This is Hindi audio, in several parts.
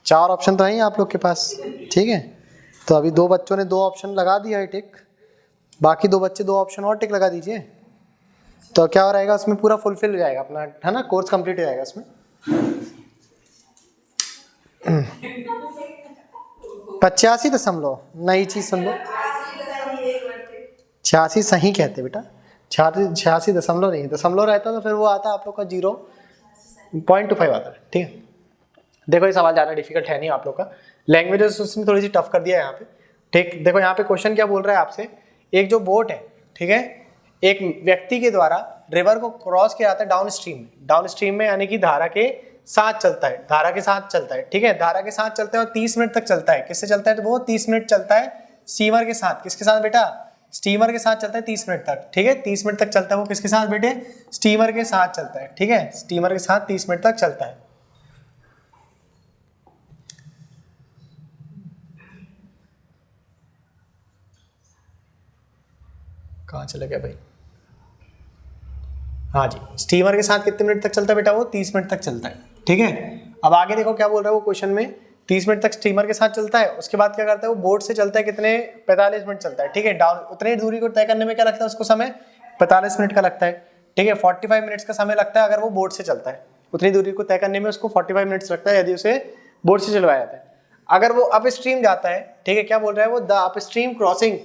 4 ऑप्शन तो हैं ही आप लोग के पास, ठीक है। तो अभी 2 बच्चों ने 2 ऑप्शन लगा दिया है टिक, बाकी 2 बच्चे 2 ऑप्शन और टिक लगा दीजिए। तो क्या हो रहेगा उसमें, पूरा फुलफिल हो जाएगा अपना, है ना, कोर्स कंप्लीट हो जाएगा इसमें। 85 नई चीज सुन लो, 86 सही कहते बेटा, 86 नहीं, दशमलव रहता तो फिर वो आता आप लोग का 0.25 आता है, ठीक है। देखो ये सवाल ज़्यादा डिफिकल्ट है नहीं आप लोग का, लैंग्वेजेस उसने थोड़ी सी टफ कर दिया है यहाँ पे, ठीक। देखो यहाँ पे क्वेश्चन क्या बोल रहा है आपसे, एक जो बोट है, ठीक है, एक व्यक्ति के द्वारा रिवर को क्रॉस किया जाता है डाउन स्ट्रीम में, यानी कि धारा के साथ चलता है, ठीक है, धारा के साथ चलता है और 30 मिनट तक चलता है। किससे चलता है? तो वो 30 मिनट चलता है स्टीमर के साथ। किसके साथ बेटा? स्टीमर के साथ चलता है 30 मिनट तक, ठीक है, 30 मिनट तक चलता है वो किसके साथ बेटे? स्टीमर के साथ चलता है, ठीक है, स्टीमर के साथ 30 मिनट तक चलता है। कहाँ चले गया भाई? हाँ जी, स्टीमर के साथ कितने मिनट तक चलता है बेटा? वो 30 मिनट तक चलता है, ठीक है। अब आगे देखो क्या बोल रहा है वो क्वेश्चन में, 30 मिनट तक स्टीमर के साथ चलता है, उसके बाद क्या करता है वो बोट से चलता है, कितने? 45 मिनट चलता है, ठीक है। डाउन उतनी दूरी को तय करने में क्या लगता है उसको समय? 45 मिनट का लगता है, ठीक है। 45 मिनट्स का समय लगता है अगर वो बोट से चलता है, उतनी दूरी को तय करने में उसको 45 मिनट्स लगता है यदि उसे बोट से चलवाया जाता है। अगर वो अप स्ट्रीम जाता है, ठीक है, क्या बोल रहा है वो, the up stream crossing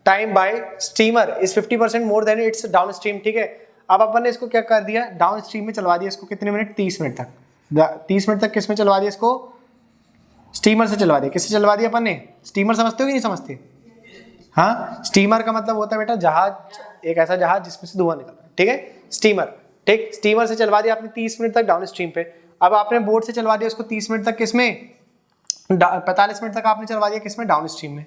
time by steamer is 50% more than its down stream, ठीक है। अब अपन ने इसको क्या कर दिया, डाउन स्ट्रीम में चलवा दिया इसको, कितने मिनट? 30 मिनट तक। 30 मिनट तक किस में चलवा दिया इसको? स्टीमर से चलवा दिया। किससे चलवा दिया अपन ने? स्टीमर समझते हो कि नहीं समझते? हाँ, स्टीमर का मतलब होता है बेटा जहाज, एक ऐसा जहाज जिसमें से धुआं निकलता है, ठीक है, स्टीमर, ठीक। स्टीमर से चलवा दिया आपने 30 मिनट तक डाउन स्ट्रीम पे। अब आपने बोट से चलवा दिया उसको 30 मिनट तक, किसमें? 45 मिनट तक आपने चलवा दिया किसमें? डाउन स्ट्रीम में,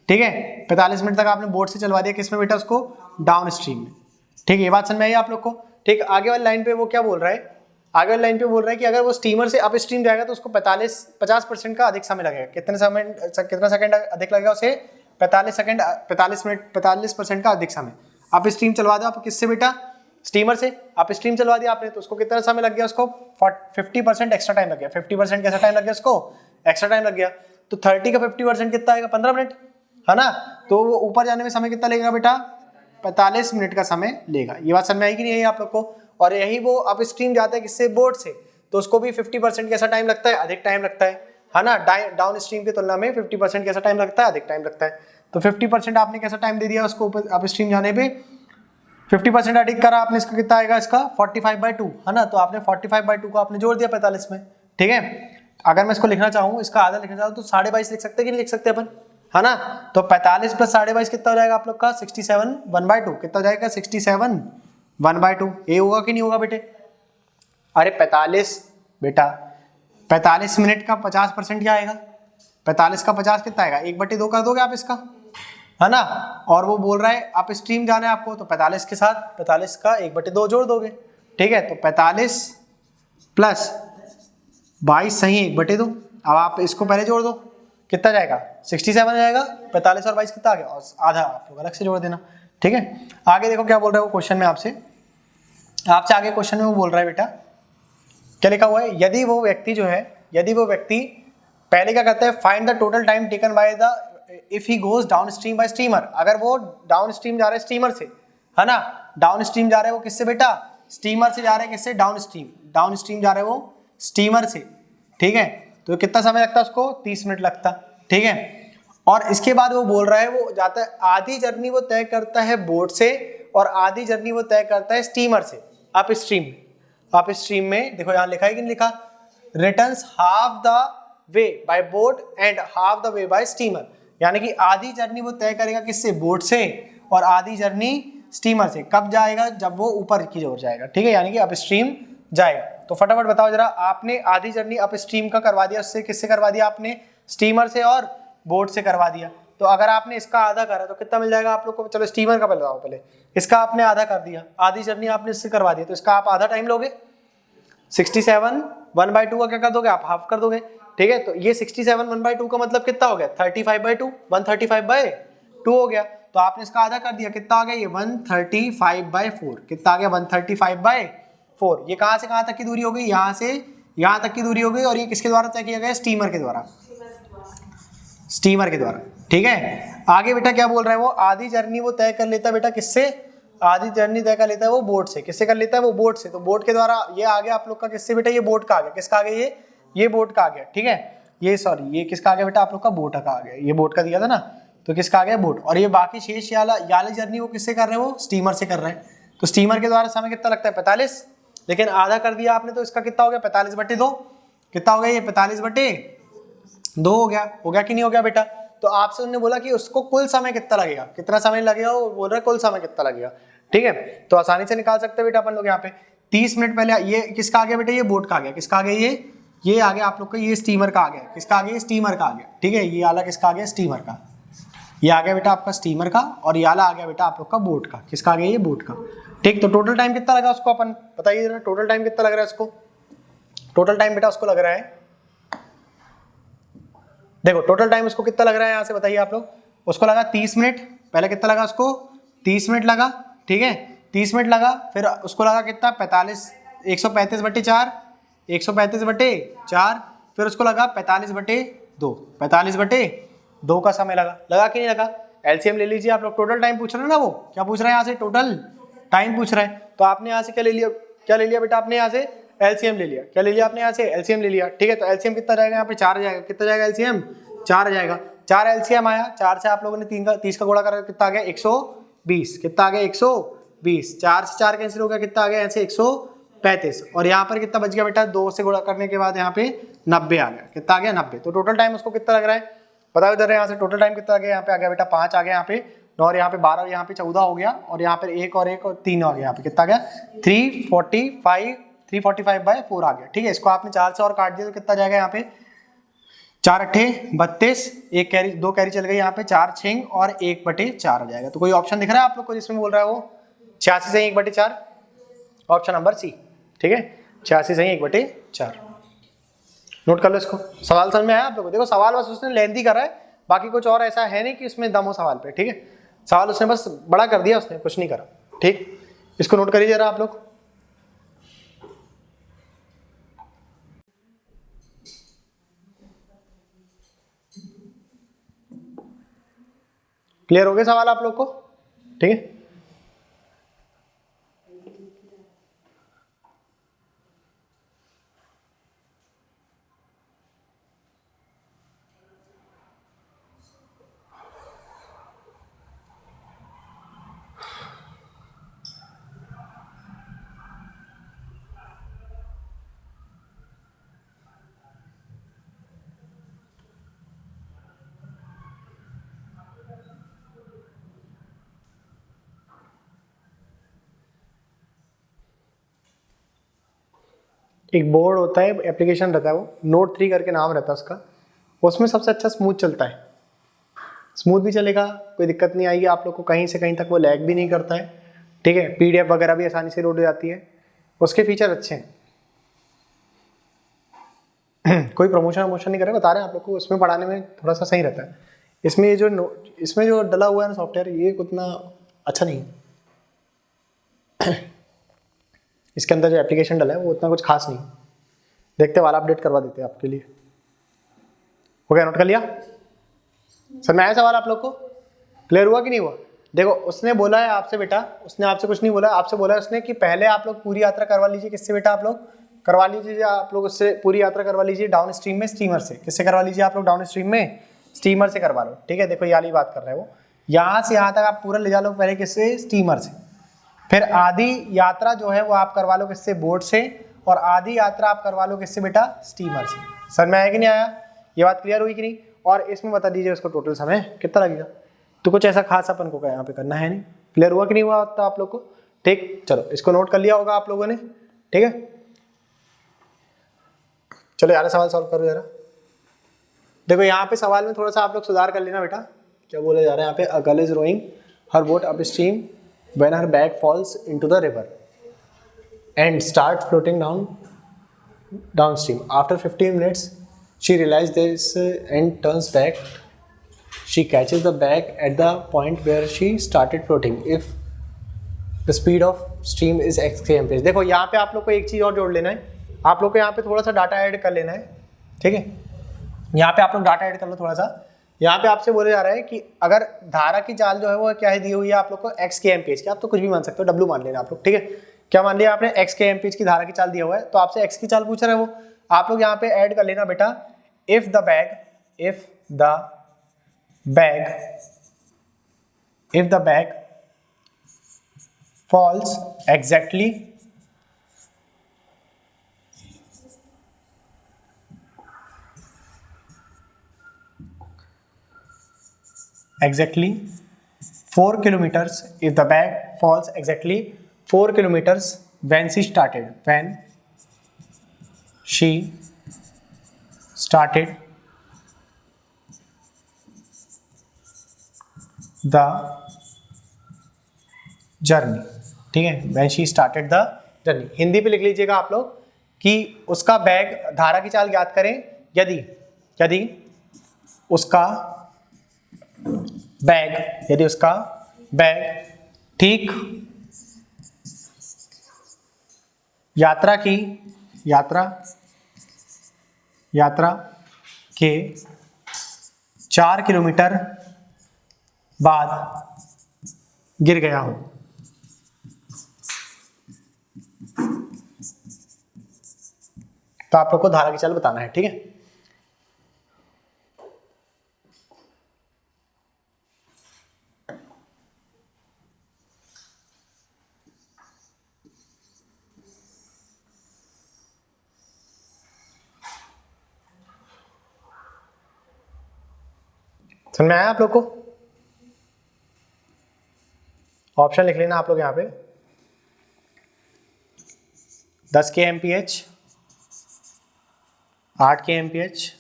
ठीक है। 45 मिनट तक आपने बोट से चलवा दिया किसमें बेटा? उसको डाउन स्ट्रीम में, ठीक है। ये बात समझ में आई आप लोग को, ठीक। आगे वाली लाइन पे वो क्या बोल रहा है, आगे वाली लाइन पे बोल रहा है कि अगर वो स्टीमर से अप स्ट्रीम जाएगा तो उसको 50% का अधिक समय लगेगा। कितना सेकंड अधिक लगेगा उसे? 45% का अधिक समय। अप स्ट्रीम चलवा दो आप किससे बेटा? स्टीमर से। अप स्ट्रीम चलवा दिया आपने तो उसको कितना समय लग गया? उसको 50% एक्स्ट्रा टाइम लग गया। 50% कैसा टाइम लग गया उसको? एक्स्ट्रा टाइम लग गया। तो 30 का 50% कितना आएगा? 15 मिनट, है ना। तो वो ऊपर जाने में समय कितना लगेगा बेटा? 45 मिनट का समय लेगा। ये बात समझ में आई कि नहीं आई आप लोग को? और यही वो अप स्ट्रीम जाता है किससे? बोट से, तो उसको भी 50% कैसा टाइम लगता है? अधिक टाइम लगता है ना। डाउन स्ट्रीम की तुलना में 50% कैसा टाइम लगता है? अधिक टाइम लगता है। तो 50% आपने कैसा टाइम दे दिया उसको अप स्ट्रीम जाने पे? 50% अधिक करा आपने, इसका कितना आएगा? इसका 45/2, है ना। तो आपने 45/2 को आपने जोड़ दिया 45 में, ठीक है। अगर मैं इसको लिखना चाहूँ, इसका आधा लिखना चाहूँ तो 22.5 लिख सकते हैं कि नहीं लिख सकते अपन, है ना। तो 45 + 22.5 कितना हो जाएगा आप लोग का? 67 1/2। कितना हो जाएगा? 67 1/2। ये होगा कि नहीं होगा बेटे? अरे 45 बेटा, 45 मिनट का 50% क्या आएगा? 45 का 50 कितना आएगा? 1/2 कर दोगे आप इसका, है ना। और वो बोल रहा है अप स्ट्रीम जाना है आपको, तो 45 के साथ 45 का 1/2 जोड़ दोगे, ठीक है। तो 45 + 22 सही 1/2। अब आप इसको पहले जोड़ दो, कितना जाएगा? 67 आ जाएगा। 45 और 22 कितना आ गया? और आधा आप लोग अलग से जोड़ देना, ठीक है। आगे देखो क्या बोल रहा है वो क्वेश्चन में आपसे आगे क्वेश्चन में वो बोल रहा है बेटा, क्या लिखा हुआ है? यदि वो व्यक्ति पहले क्या करता है? Find the total time taken by the if he goes down stream by steamer. अगर वो डाउन स्ट्रीम जा रहा है स्टीमर से, है ना, डाउन स्ट्रीम जा रहा है वो किससे बेटा? स्टीमर से जा रहा है। किससे? डाउन स्ट्रीम जा रहा है वो स्टीमर से, ठीक है। तो कितना समय लगता है उसको? 30 मिनट लगता, ठीक है। और इसके बाद वो बोल रहा है वो जाता है, आधी जर्नी वो तय करता है बोट से और आधी जर्नी वो तय करता है स्टीमर से अप स्ट्रीम में। देखो यहाँ लिखा है कि नहीं लिखा? Returns half the way by boat and half the way by steamer. यानी कि आधी जर्नी वो तय करेगा किससे? बोट से, और आधी जर्नी स्टीमर से। कब जाएगा? जब वो ऊपर की ओर जाएगा, ठीक है, यानी कि अप स्ट्रीम जाएगा। तो फटाफट बताओ जरा, आपने आधी जर्नी अप स्ट्रीम का करवा दिया, उससे किससे करवा दिया आपने? स्टीमर से और बोट से करवा दिया। तो अगर आपने इसका आधा करा तो कितना मिल जाएगा आप लोग को? चलो स्टीमर का बताओ पहले। इसका आपने आधा कर दिया, आधी जर्नी आपने इससे करवा दी, तो इसका आप आधा टाइम लोगे। 67 1/2 का क्या कर दोगे आप? हाफ कर दोगे, ठीक है। तो ये 67 1/2 का मतलब कितना हो गया? 35/2, 135/2 हो गया। तो आपने इसका आधा कर दिया, कितना आ गया? ये 135/4। कितना आ गया? 135/4। ये कहां से कहां तक की दूरी हो गई? यहाँ से यहाँ तक की दूरी हो गई, और ये किसके द्वारा तय किया गया? स्टीमर के द्वारा, स्टीमर के द्वारा। ठीक है, आगे बेटा क्या बोल रहा है वो? आधी जर्नी वो तय कर लेता है बेटा किससे? आधी जर्नी तय कर लेता है वो बोट से। किससे कर लेता है? वो बोट से। तो बोट के द्वारा ये आ गया आप लोग का किससे बेटा? ये बोट का आ गया। किसका आ गया? ये बोट का आ गया। ठीक है, ये सॉरी ये किसका आ गया बेटा? आप लोग का बोट का आ गया। ये बोट का दिया था ना, तो किसका आ गया? बोट। और ये बाकी शेष याली जर्नी वो किससे कर रहे हैं? वो स्टीमर से कर रहे हैं। तो स्टीमर के द्वारा समय कितना लगता है? 45। लेकिन आधा कर दिया आपने, तो इसका कितना हो गया? 45/2। कितना हो गया? ये 45/2 हो गया। हो गया कि नहीं हो गया बेटा? तो आपसे उन्होंने बोला कि उसको कुल समय कितना लगेगा, कितना समय लगेगा, वो बोल रहा है कुल समय कितना लगेगा। ठीक है, तो आसानी से निकाल सकते हैं बेटा अपन लोग यहाँ पे। 30 मिनट पहले ये किसका आ गया बेटा? ये बोट का आ गया। किसका आ गया? ये आ गया आप लोग का, ये स्टीमर का आ गया। किसका आ गया? स्टीमर का आ गया। ठीक है, ये आला किसका आ गया? स्टीमर का। ये आ गया बेटा आपका स्टीमर का, और ये आला आ गया बेटा आप लोग का बोट का। किसका आ गया? ये बोट का। ठीक, तो टोटल टाइम कितना लगा उसको? अपन बताइए जरा, टोटल टाइम कितना लग रहा है उसको? टोटल टाइम बेटा उसको लग रहा है, देखो टोटल टाइम उसको कितना लग रहा है यहाँ से बताइए आप लोग। उसको लगा 30 मिनट। पहले कितना लगा उसको? 30 मिनट लगा। ठीक है, 30 मिनट लगा। फिर उसको लगा कितना? 45, 135/4, 135/4। फिर उसको लगा 45/2, 45/2 का समय लगा कि नहीं लगा? एलसीएम ले लीजिए आप लोग। टोटल टाइम पूछ रहे हैं ना, वो क्या पूछ रहे हैं यहाँ से? टोटल टाइम पूछ रहे हैं। तो आपने यहाँ से क्या ले लिया? क्या ले लिया बेटा आपने यहाँ से? एलसीएम ले लिया। क्या ले लिया आपने यहाँ से? एलसीएम ले लिया। ठीक है, तो एलसीएम कितना जाएगा यहाँ पे? 4 जाएगा। कितना जाएगा एलसीएम? 4 आ जाएगा। 4 एलसीएम आया। 4 से आप लोगों ने 30 का गुणा करा, कितना आ गया? 120। कितना आ गया? 120। 4 से 4 कैंसिल हो गया, कितना आ गया? ऐसे 135। और यहाँ पर कितना बच गया बेटा? 2 से गुणा करने के बाद यहाँ पे 90 आ गया। कितना आ गया? 90। तो टोटल टाइम उसको कितना लग रहा है बताओ इधर? यहाँ से टोटल टाइम कितना आ गया? यहाँ पे आ गया बेटा 5 आ गया यहाँ पे, और यहाँ पे 12, यहाँ पे 14 हो गया, और यहाँ पे 1 और 3 आ गया। यहाँ पे कितना आ गया? 345/4 आ गया। ठीक है, इसको आपने 4 से और काट दिया तो कितना जाएगा यहाँ पे? 4 अट्ठे 32, 1 कैरी 2 कैरी चल गई यहाँ पे, 4 6 और 1/4 आ जाएगा। तो कोई ऑप्शन दिख रहा है आप लोग को जिसमें बोल रहा है वो 86 से 1/4? Option number C. ठीक है, 86 से 1/4। नोट कर लो इसको। सवाल समझ में आया आप लोगों को? देखो सवाल बस उसने लेंथी करा है, बाकी कुछ और ऐसा है नहीं कि उसमें दम हो सवाल पे। ठीक है, सवाल उसने बस बड़ा कर दिया, उसने कुछ नहीं करा। ठीक, इसको नोट करिए जरा आप लोग। क्लियर हो गए सवाल आप लोग को? ठीक है, एक बोर्ड होता है, एप्लीकेशन रहता है, वो नोट 3 करके नाम रहता है उसका। उसमें सबसे अच्छा स्मूथ चलता है, स्मूथ भी चलेगा, कोई दिक्कत नहीं आएगी आप लोग को, कहीं से कहीं तक वो लैग भी नहीं करता है। ठीक है, पीडीएफ वगैरह भी आसानी से लोड हो जाती है, उसके फीचर अच्छे हैं। कोई प्रमोशन वमोशन नहीं कर रहे, बता रहे हैं आप लोग को, उसमें पढ़ाने में थोड़ा सा सही रहता है। इसमें जो डला हुआ है ना सॉफ्टवेयर, ये उतना अच्छा नहीं है। इसके अंदर जो एप्लीकेशन डला है वो उतना कुछ खास नहीं। देखते वाला अपडेट करवा देते हैं आपके लिए। हो गया? नोट कर लिया? सर मैं आया सवाल आप लोग को? क्लियर हुआ कि नहीं हुआ? देखो उसने बोला है आपसे बेटा, उसने आपसे कुछ नहीं बोला, आपसे बोला है उसने कि पहले आप लोग पूरी यात्रा करवा लीजिए। किससे बेटा? आप लोग करवा लीजिए, आप लोग उससे पूरी यात्रा करवा लीजिए डाउन स्ट्रीम में, स्टीमर से। किससे करवा लीजिए आप लोग? डाउन स्ट्रीम में स्टीमर से करवा लो। ठीक है, देखो ये वाली बात कर रहे हो, यहाँ से यहाँ तक आप पूरा ले जा लो पहले किससे? स्टीमर से। फिर आधी यात्रा जो है वो आप करवा लो किससे? बोट से। और आधी यात्रा आप करवा लो किससे बेटा? स्टीमर से। सर में आया कि नहीं आया? ये बात क्लियर हुई कि नहीं? और इसमें बता दीजिए उसको टोटल समय कितना लगेगा। तो कुछ ऐसा खास अपन को यहाँ पे करना है नहीं। क्लियर हुआ कि नहीं हुआ आप लोग को? ठीक, चलो इसको नोट कर लिया होगा आप लोगों ने। ठीक है, चलो यार सवाल सॉल्व करो जरा। देखो यहाँ पे सवाल में थोड़ा सा आप लोग सुधार कर लेना बेटा। क्या बोला जा रहा है यहाँ पे? A girl is rowing her boat up stream when her bag falls into the river and starts floating downstream. After 15 minutes, she realizes this and turns back. She catches the bag at the point where she started floating. If the speed of stream is x km/h. देखो यहाँ पे आप लोग को एक चीज और जोड़ लेना है। आप लोग को यहाँ पे थोड़ा सा डाटा ऐड कर लेना है, ठीक है। यहाँ पे आप लोग डाटा ऐड कर लो थोड़ा सा। यहाँ पे आपसे बोला जा रहा है कि अगर धारा की चाल जो है वो क्या है दी हुई है आप लोग को x के एम्पेज की, आप तो कुछ भी मान सकते हो, w मान लेना आप लोग, ठीक है। क्या मान लिया आपने, x के एम्पेज की धारा की चाल दिया हुआ है, तो आपसे x की चाल पूछ रहा है वो। आप लोग यहाँ पे ऐड कर लेना बेटा, if the bag falls exactly exactly 4 kilometers, if the bag falls exactly 4 kilometers when she started the journey, ठीक है, when she started the journey। Hindi पे लिख लीजिएगा आप लोग कि उसका बैग, धारा की चाल ज्ञात करें यदि उसका बैग ठीक यात्रा के 4 किलोमीटर बाद गिर गया हो। तो आप लोग को धारा की चाल बताना है, ठीक है। समझ में आया आप लोग को? ऑप्शन लिख लेना आप लोग यहाँ पे, 10 के एमपीएच, 8 के एमपीएच,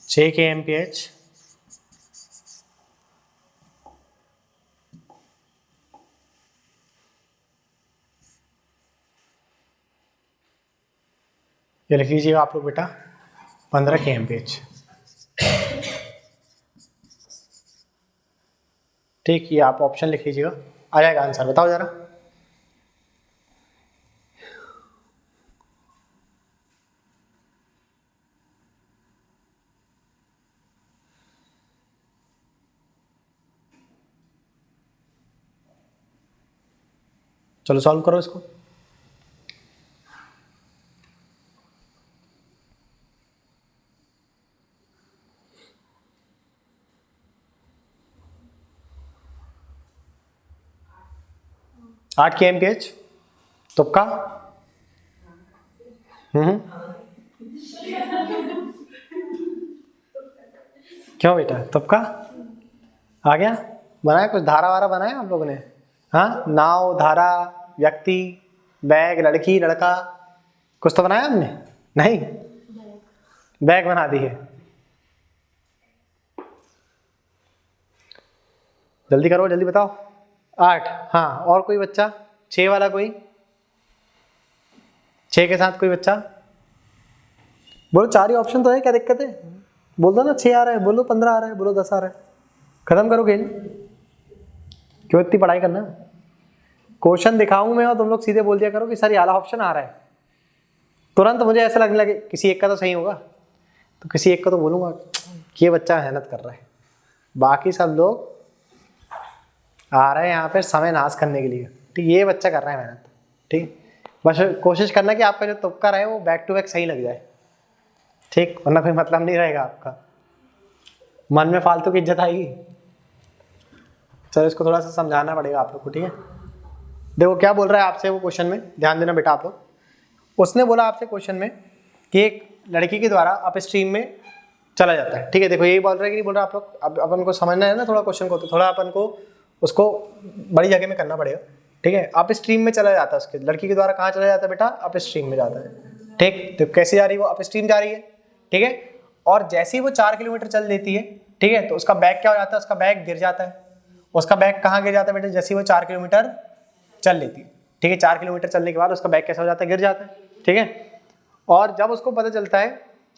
6 के एमपीएच, ये लिख लीजिएगा आप लोग बेटा 15 के एमपीएच, ठीक। ये आप ऑप्शन लिख लीजिएगा, आ जाएगा आंसर। बताओ जरा, चलो सॉल्व करो इसको। आठ के एमपीएच तुक्का, क्यों बेटा तुक्का आ गया? बनाया कुछ, धारा वारा बनाया आप लोगों ने? हाँ, नाव, धारा, व्यक्ति, बैग, लड़की, लड़का, कुछ तो बनाया हमने? नहीं, बैग बना दी है। जल्दी करो, जल्दी बताओ। 8, हाँ, और कोई बच्चा? 6 वाला कोई? 6 के साथ कोई बच्चा? बोलो, 4 ही ऑप्शन तो है, क्या दिक्कत है? बोल दो ना, 6 आ रहा है, बोलो 15 आ रहा है, बोलो 10 आ रहा है, खत्म करो गेम। क्यों इतनी पढ़ाई करना? क्वेश्चन दिखाऊं मैं और तुम लोग सीधे बोल दिया करो कि सर ये वाला ऑप्शन आ रहा है। तुरंत मुझे ऐसा लगने लगे किसी एक का तो सही होगा, तो किसी एक का तो बोलूंगा कि ये बच्चा मेहनत कर रहा है। बाकी सब लोग आ रहे हैं यहाँ पे समय नाश करने के लिए, ठीक। ये बच्चा कर रहा है मेहनत, ठीक। बस कोशिश करना कि आपका जो तुक्का रहे वो बैक टू बैक सही लग जाए, ठीक, वरना कोई मतलब नहीं रहेगा आपका, मन में फालतू की इज्जत आएगी। चलो इसको थोड़ा सा समझाना पड़ेगा आप लोग को, ठीक है। देखो क्या बोल रहा है आपसे वो क्वेश्चन में, ध्यान देना बेटा आप लोग। उसने बोला आपसे क्वेश्चन में कि एक लड़की के द्वारा अप स्ट्रीम में चला जाता है, ठीक है। देखो यही बोल रहा है कि नहीं बोल रहा आप लोग, अब अपन को समझना है ना थोड़ा क्वेश्चन को, तो थोड़ा अपन को उसको बड़ी जगह में करना पड़ेगा, ठीक है। अप स्ट्रीम में चला जाता है, उसके लड़की के द्वारा कहाँ चला जाता है बेटा? अप स्ट्रीम में जाता है, ठीक। तो कैसे जा रही है वो? अप स्ट्रीम जा रही है, ठीक है। और जैसे ही वो 4 किलोमीटर चल देती है, ठीक है, तो उसका बैग क्या हो जाता है? उसका बैग गिर जाता है। उसका बैग कहाँ गिर जाता है बेटा? जैसे ही वो 4 किलोमीटर चल लेती है, ठीक है। 4 किलोमीटर चलने के बाद उसका बैग कैसा हो जाता है? गिर जाता है, ठीक है। और जब उसको पता चलता है,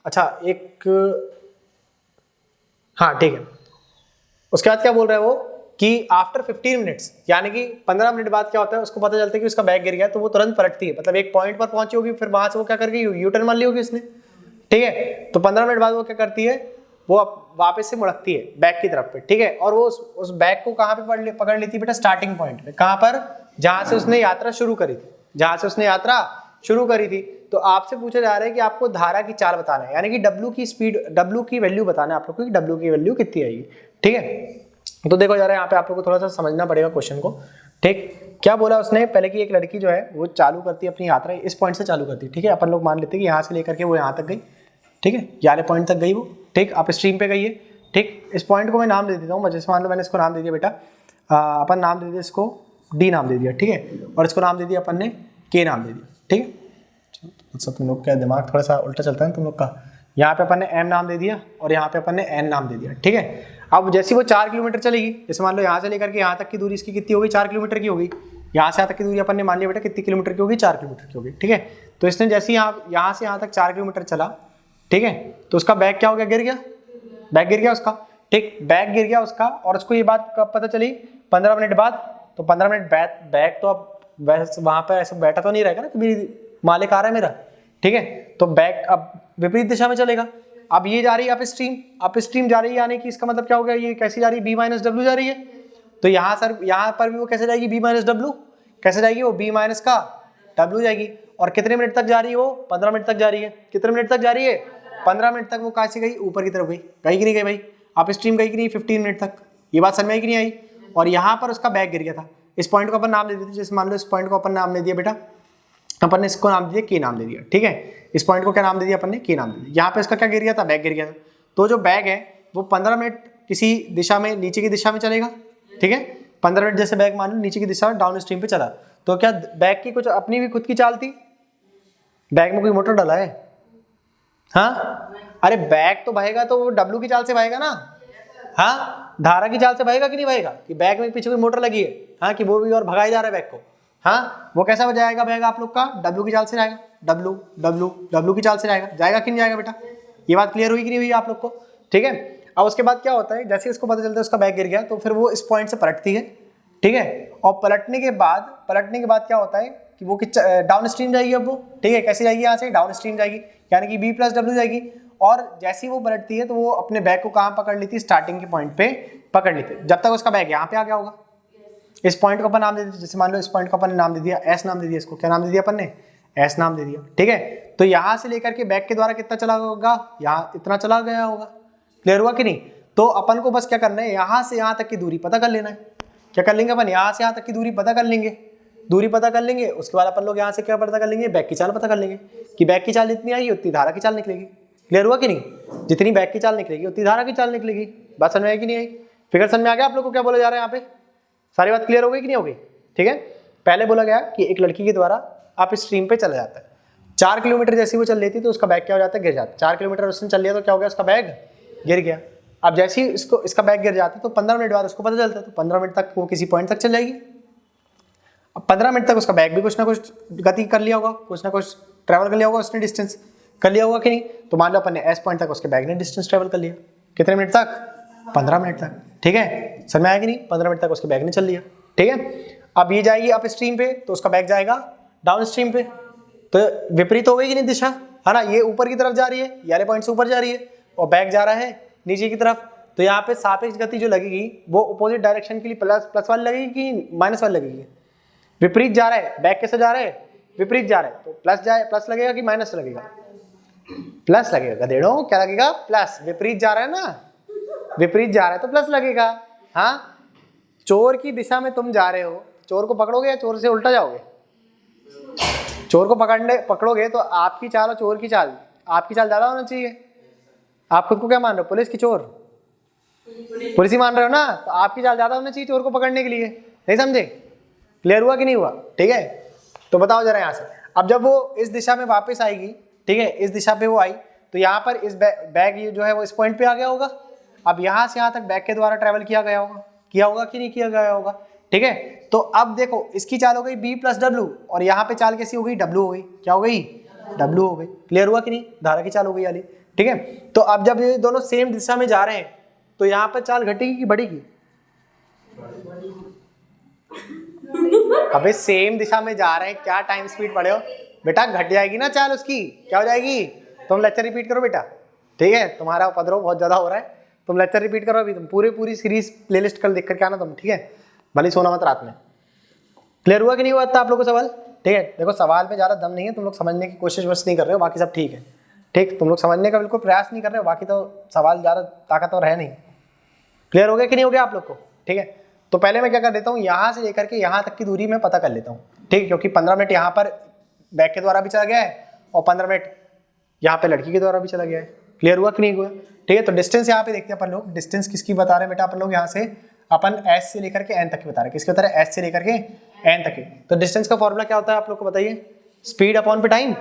अच्छा एक, हाँ ठीक है, उसके बाद क्या बोल रहा है वो कि आफ्टर 15 मिनट्स, यानी कि 15 मिनट बाद क्या होता है, उसको पता चलता है कि उसका बैग गिर गया, तो वो तुरंत पलटती है, मतलब एक पॉइंट पर पहुंची होगी, फिर वहां से वो क्या करके यू टर्न मार ली होगी उसने, ठीक है। तो 15 मिनट बाद वो क्या करती है, वो वापस से मुड़कती है बैक की तरफ पे, ठीक है। और वो उस बैग को कहाँ पे पकड़ लेती है बेटा, स्टार्टिंग पॉइंट पे, कहाँ पर, जहां से उसने यात्रा शुरू करी थी, जहां से उसने यात्रा शुरू करी थी। तो आपसे पूछा जा रहा है कि आपको धारा की चाल बताना है, यानी कि W की स्पीड, W की वैल्यू बताना है आप लोग को कि W की वैल्यू कितनी आएगी, ठीक है। तो देखो जा रहा है यहाँ पे आप लोग को थोड़ा सा समझना पड़ेगा क्वेश्चन को, ठीक। क्या बोला उसने पहले कि एक लड़की जो है वो चालू करती है अपनी यात्रा इस पॉइंट से चालू करती है, ठीक है। अपन लोग मान लेते हैं कि यहाँ से लेकर के वो यहाँ तक गई, ठीक है, ये वाले पॉइंट तक गई वो, ठीक, आप स्ट्रीम पे गई है, ठीक। इस पॉइंट को मैं नाम दे देता हूँ, जैसे मान लो मैंने इसको नाम दे दिया बेटा, अपन नाम दे दिया इसको D नाम दे दिया, ठीक है, और इसको नाम दे दिया अपन ने K नाम दे दिया, ठीक है। अच्छा तुम लोग का दिमाग थोड़ा सा उल्टा चलता है तुम लोग का। यहाँ पे अपन ने M नाम दे दिया और यहाँ पे अपन ने N नाम दे दिया, ठीक है। अब जैसे वो 4 किलोमीटर चलेगी, जैसे मान लो यहाँ से लेकर के यहाँ तक की दूरी इसकी कितनी होगी, 4 किलोमीटर की होगी। यहाँ से यहाँ तक की दूरी अपन ने मान लिया बेटा कितनी किलोमीटर की होगी, 4 किलोमीटर की होगी, ठीक है। तो इसने जैसे यहाँ से यहाँ तक 4 किलोमीटर चला, ठीक है, तो उसका बैग क्या हो गया, गिर गया, बैग गिर गया उसका, ठीक, बैग गिर गया उसका। और उसको ये बात कब पता चली, 15 मिनट बाद। तो 15 मिनट बैग तो अब वैसे वहां पर ऐसे बैठा तो नहीं रहेगा ना कि मेरी मालिक आ रहा है मेरा, ठीक है। तो बैग अब विपरीत दिशा में चलेगा। अब ये जा रही है अप स्ट्रीम जा रही है, यानी कि इसका मतलब क्या हो गया, ये कैसी जा रही है, B माइनस डब्ल्यू जा रही है। तो यहाँ पर भी वो कैसे जाएगी, B माइनस डब्ल्यू, कैसे जाएगी वो, B माइनस का W जाएगी। और कितने मिनट तक जा रही है वो, 15 मिनट तक जा रही है। कितने मिनट तक जा रही है, 15 मिनट तक वो कहाँ से गई, ऊपर की तरफ गई, कि नहीं गई भाई, अप स्ट्रीम गई कि नहीं 15 मिनट तक, ये बात समझ में आई कि नहीं आई। और यहाँ पर उसका बैग गिर गया था, इस पॉइंट को अपन नाम दे देते, जैसे मान लो इस पॉइंट को अपन नाम दे दिया बेटा, अपन ने इसको नाम दिया K नाम दे दिया, ठीक है। इस पॉइंट को क्या नाम दे दिया अपन ने, K नाम दे दिया। यहाँ पे इसका क्या गिर गया था, बैग गिर गया था। तो जो बैग है वो 15 मिनट किसी दिशा में, नीचे की दिशा में चलेगा, ठीक है। 15 मिनट जैसे बैग मान लो नीचे की दिशा में डाउन स्ट्रीम पे चला, तो क्या बैग की कुछ अपनी भी खुद की चाल थी, बैग में कोई मोटर डाला है, हाँ, अरे बैग तो बहेगा तो वो W की चाल से बहेगा ना, हाँ, धारा की चाल से बहेगा कि नहीं बहेगा, कि बैग में पीछे कोई मोटर लगी है, हाँ, कि वो भी और भगाई जा रहा है बैग को, हाँ, वो कैसा जाएगा बैग आप लोग का, W की चाल से जाएगा, W की चाल से जाएगा कि नहीं जाएगा बेटा, ये बात क्लियर हुई कि नहीं हुई आप लोग को, ठीक है। अब उसके बाद क्या होता है, जैसे इसको पता चलता है उसका बैग गिर गया, तो फिर वो इस पॉइंट से पलटती है, ठीक है। और पलटने के बाद क्या होता है कि वो डाउन स्ट्रीम जाएगी, अब वो, ठीक है, कैसे जाएगी, यहाँ से डाउन स्ट्रीम जाएगी, यानी कि B प्लस डब्ल्यू जाएगी। और जैसे ही वो पलटती है तो वो अपने बैग को कहाँ पकड़ लेती है, स्टार्टिंग के पॉइंट पे पकड़ लेती है, जब तक उसका बैग यहाँ पे आ गया होगा। इस पॉइंट को अपन नाम दे दिया, जैसे मान लो इस पॉइंट को अपन नाम दे दिया S नाम दे दिया, इसको क्या नाम दे दिया अपन ने, S नाम दे दिया, ठीक है। तो यहाँ से लेकर के बैग के द्वारा कितना चला होगा, यहाँ इतना चला गया होगा, क्लियर हुआ कि नहीं। तो अपन को बस क्या करना है, यहाँ से यहाँ तक की दूरी पता कर लेना है। क्या कर लेंगे अपन, यहाँ से यहाँ तक की दूरी पता कर लेंगे, उसके बाद अपन लोग यहाँ से क्या पता कर लेंगे, बैग की चाल पता कर लेंगे, कि बैग की चाल जितनी आई उतनी धारा की चाल निकलेगी, क्लियर हुआ कि नहीं, जितनी बैग की चाल निकलेगी उतनी धारा की चाल निकलेगी। बात समझ में आई कि नहीं आई, फिगर समझ में आ गया आप लोग को क्या बोला जा रहा है यहाँ पे, सारी बात क्लियर हो गई कि नहीं हो गई, ठीक है। पहले बोला गया कि एक लड़की के द्वारा आप स्ट्रीम पे चला जाता है, 4 किलोमीटर जैसे वो चल लेती तो उसका बैग क्या हो जाता है, गिर जाता है। 4 किलोमीटर उसने चल लिया तो क्या हो गया, उसका बैग गिर गया। अब जैसे ही इसका बैग गिर जाता है तो 15 मिनट बाद उसको पता चलता है, तो 15 मिनट तक वो किसी पॉइंट तक चल जाएगी। अब 15 मिनट तक उसका बैग भी कुछ ना कुछ गति कर लिया होगा, कुछ ना कुछ ट्रैवल कर लिया होगा, उसने डिस्टेंस कर लिया होगा कि नहीं। तो मान लो अपन ने S पॉइंट तक उसके बैग ने डिस्टेंस ट्रैवल कर लिया, कितने मिनट तक, 15 मिनट तक, ठीक है, समझ में आया कि नहीं, 15 मिनट तक उसके बैग ने चल लिया, ठीक है। अब ये जाएगी अप स्ट्रीम पे तो उसका बैग जाएगा डाउन स्ट्रीम पे, तो विपरीत हो गई कि नहीं दिशा, है ना, ये ऊपर की तरफ जा रही है, ये वाले पॉइंट से ऊपर जा रही है और बैग जा रहा है नीचे की तरफ। तो यहाँ पे सापेक्ष गति जो लगेगी वो अपोजिट डायरेक्शन के लिए प्लस वाली लगेगी कि माइनस वाली लगेगी, विपरीत जा रहा है, बैग कैसे जा रहा है, विपरीत जा रहा है, तो प्लस लगेगा कि माइनस लगेगा, प्लस लगेगा, गधेड़ों क्या लगेगा, प्लस, विपरीत जा रहा है ना, विपरीत जा रहा है तो प्लस लगेगा। हाँ, चोर की दिशा में तुम जा रहे हो, चोर को पकड़ोगे या चोर से उल्टा जाओगे, चोर को पकड़ोगे तो आपकी चाल और चोर की चाल, आपकी चाल ज्यादा होना चाहिए। आप खुद को क्या मान रहे हो, पुलिस की चोर, पुलिस ही मान रहे हो ना, तो आपकी चाल ज्यादा होना चाहिए चोर को पकड़ने के लिए, नहीं समझे, क्लियर हुआ कि नहीं हुआ, ठीक है। तो बताओ जरा यहाँ से, अब जब वो इस दिशा में वापस आएगी, ठीक है, इस दिशा पे वो आई तो यहाँ पर इस बैग ये जो है वो इस पॉइंट पे आ गया होगा। अब यहाँ से यहाँ तक बैग के द्वारा ट्रेवल किया होगा कि नहीं किया गया होगा, ठीक है। तो अब देखो इसकी चाल हो गई B प्लस डब्ल्यू और यहाँ पे चाल कैसी हो गई, W हो गई, क्या हो गई, W हो गई, क्लियर हुआ कि नहीं, धारा की चाल हो गई वाली, ठीक है। तो अब जब ये दोनों सेम दिशा में जा रहे हैं तो यहाँ पर चाल घटेगी कि बढ़ेगी, अबे सेम दिशा में जा रहे हैं, क्या टाइम स्पीड पढ़े हो बेटा? घट जाएगी ना चाल उसकी, क्या हो जाएगी? तुम लेक्चर रिपीट करो बेटा, ठीक है? तुम्हारा उपद्रव बहुत ज्यादा हो रहा है, तुम लेक्चर रिपीट करो अभी। तुम पूरी सीरीज प्लेलिस्ट कल देख करके आना तुम, ठीक है? भले सोना मत रात में। क्लियर हुआ कि नहीं हुआ था आप लोगों को सवाल? ठीक है, देखो सवाल में ज्यादा दम नहीं है, तुम लोग समझने की कोशिश बस नहीं कर रहे हो, बाकी सब ठीक है। ठीक, तुम लोग समझने का बिल्कुल प्रयास नहीं कर रहे हो, बाकी तो सवाल ज्यादा ताकतवर है नहीं। क्लियर हो गया कि नहीं हो गया आप लोग को? ठीक है, तो पहले मैं क्या कर देता हूँ, यहाँ से लेकर के यहाँ तक की दूरी मैं पता कर लेता हूँ, ठीक है? क्योंकि 15 मिनट यहाँ पर बैग के द्वारा भी चला गया है और 15 मिनट यहाँ पे लड़की के द्वारा भी चला गया है। क्लियर हुआ कि नहीं हुआ? ठीक है, तो डिस्टेंस यहाँ पे देखते हैं अपन लोग, डिस्टेंस किसकी बता रहे हैं बेटा अपन लोग? यहाँ से अपन एस से लेकर के एन तक की बता रहे हैं। किसके बता रहे हैं? एस से लेकर के एन तक की। तो डिस्टेंस का फॉर्मूला क्या होता है आप लोग को बताइए? स्पीड अपॉन पे टाइम।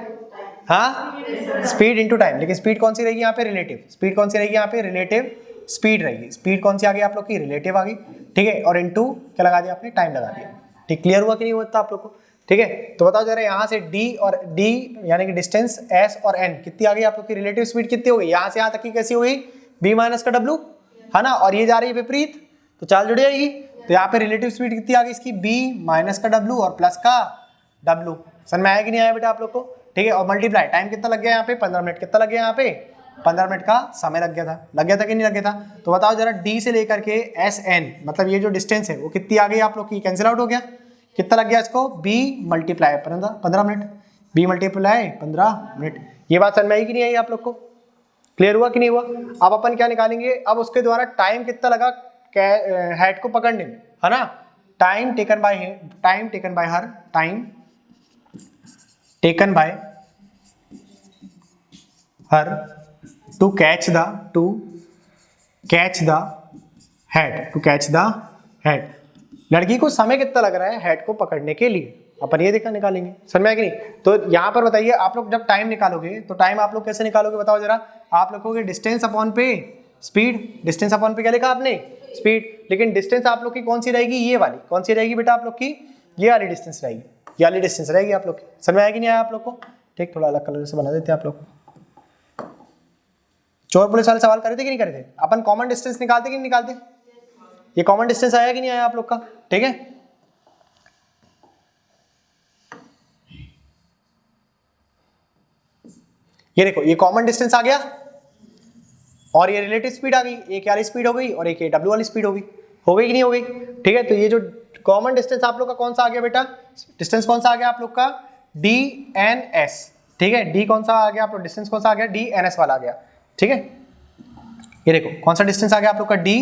हाँ, स्पीड इंटू टाइम। लेकिन स्पीड कौन सी रहेगी यहाँ पे? रिलेटिव। स्पीड कौन सी रहेगी यहाँ पे? रिलेटिव स्पीड रहेगी। स्पीड कौन सी आ गई आप लोग की? रिलेटिव आ गई, ठीक है? और इनटू क्या लगा दिया आपने? टाइम लगा दिया। ठीक, क्लियर हुआ कि नहीं हुआ आप लोग को? ठीक है, तो बताओ जरा यहाँ से d और d यानी कि डिस्टेंस s और n कितनी आ गई आप लोग की? रिलेटिव स्पीड कितनी हो गई? यहाँ से यहाँ तक की कैसी हो गई? b माइनस का w, है ना? और ये जा रही है विपरीत, तो चाल जुड़ जाएगी। तो यहाँ पे रिलेटिव स्पीड कितनी आ गई इसकी? b माइनस का w और प्लस का w। समझ में आया कि नहीं आया बेटा आप लोग को? ठीक है, और मल्टीप्लाई टाइम कितना लग गया यहाँ पे? 15 मिनट। कितना लग गया यहाँ पे? 15 मिनट का समय लग गया था कि नहीं लग गया था? तो बताओ जरा d से लेकर के sn, मतलब ये जो डिस्टेंस है वो कितनी आ गई आप लोग की? कैंसिल आउट हो गया। कितना लग गया इसको? b multiply 15 minute, b multiply 15 minute. ये बात समझ में आई कि नहीं आई आप लोग को? क्लियर हुआ कि नहीं हुआ? अब अपन क्या निकालेंगे? अब उसके द्वारा टाइम कितना लगा हेड को पकड़ने में, है ना? Time taken by her, time taken by her to catch the head. लड़की को समय कितना लग रहा है हेड को पकड़ने के लिए, अपन ये देखा निकालेंगे। समझ में आया कि नहीं? तो यहाँ पर बताइए आप लोग जब टाइम निकालोगे तो टाइम आप लोग कैसे निकालोगे बताओ जरा? आप लोगों के डिस्टेंस अपॉन पे स्पीड, डिस्टेंस अपॉन पे क्या लिखा आपने? स्पीड। लेकिन डिस्टेंस आप लोग की कौन सी रहेगी? ये वाली। कौन सी रहेगी बेटा आप लोग की? ये वाली डिस्टेंस रहेगी, ये वाली डिस्टेंस रहेगी आप लोग की। समझ में आया कि नहीं आया आप लोग को? ठीक, थोड़ा अलग कलर से बना देते हैं आप लोग। चोर पुलिस वाले सवाल करे थे कि नहीं करे थे? अपन कॉमन डिस्टेंस निकालते कि नहीं निकालते? ये कॉमन डिस्टेंस आया कि नहीं आया आप लोग का? ठीक है, ये देखो ये कॉमन डिस्टेंस आ गया और ये रिलेटिव स्पीड आ गई। एक वाली स्पीड हो गई और एक ये डब्ल्यू वाली स्पीड हो गई कि नहीं हो गई? ठीक है, तो ये जो कॉमन डिस्टेंस आप लोग का कौन सा आ गया बेटा? डिस्टेंस कौन सा आ गया आप लोग का? D N S. ठीक है, डी कौन सा आ गया आप लोग? डिस्टेंस कौन सा आ गया? डी एन एस वाला आ गया। ठीक है, ये देखो कौन सा डिस्टेंस आ गया आप लोग का? डी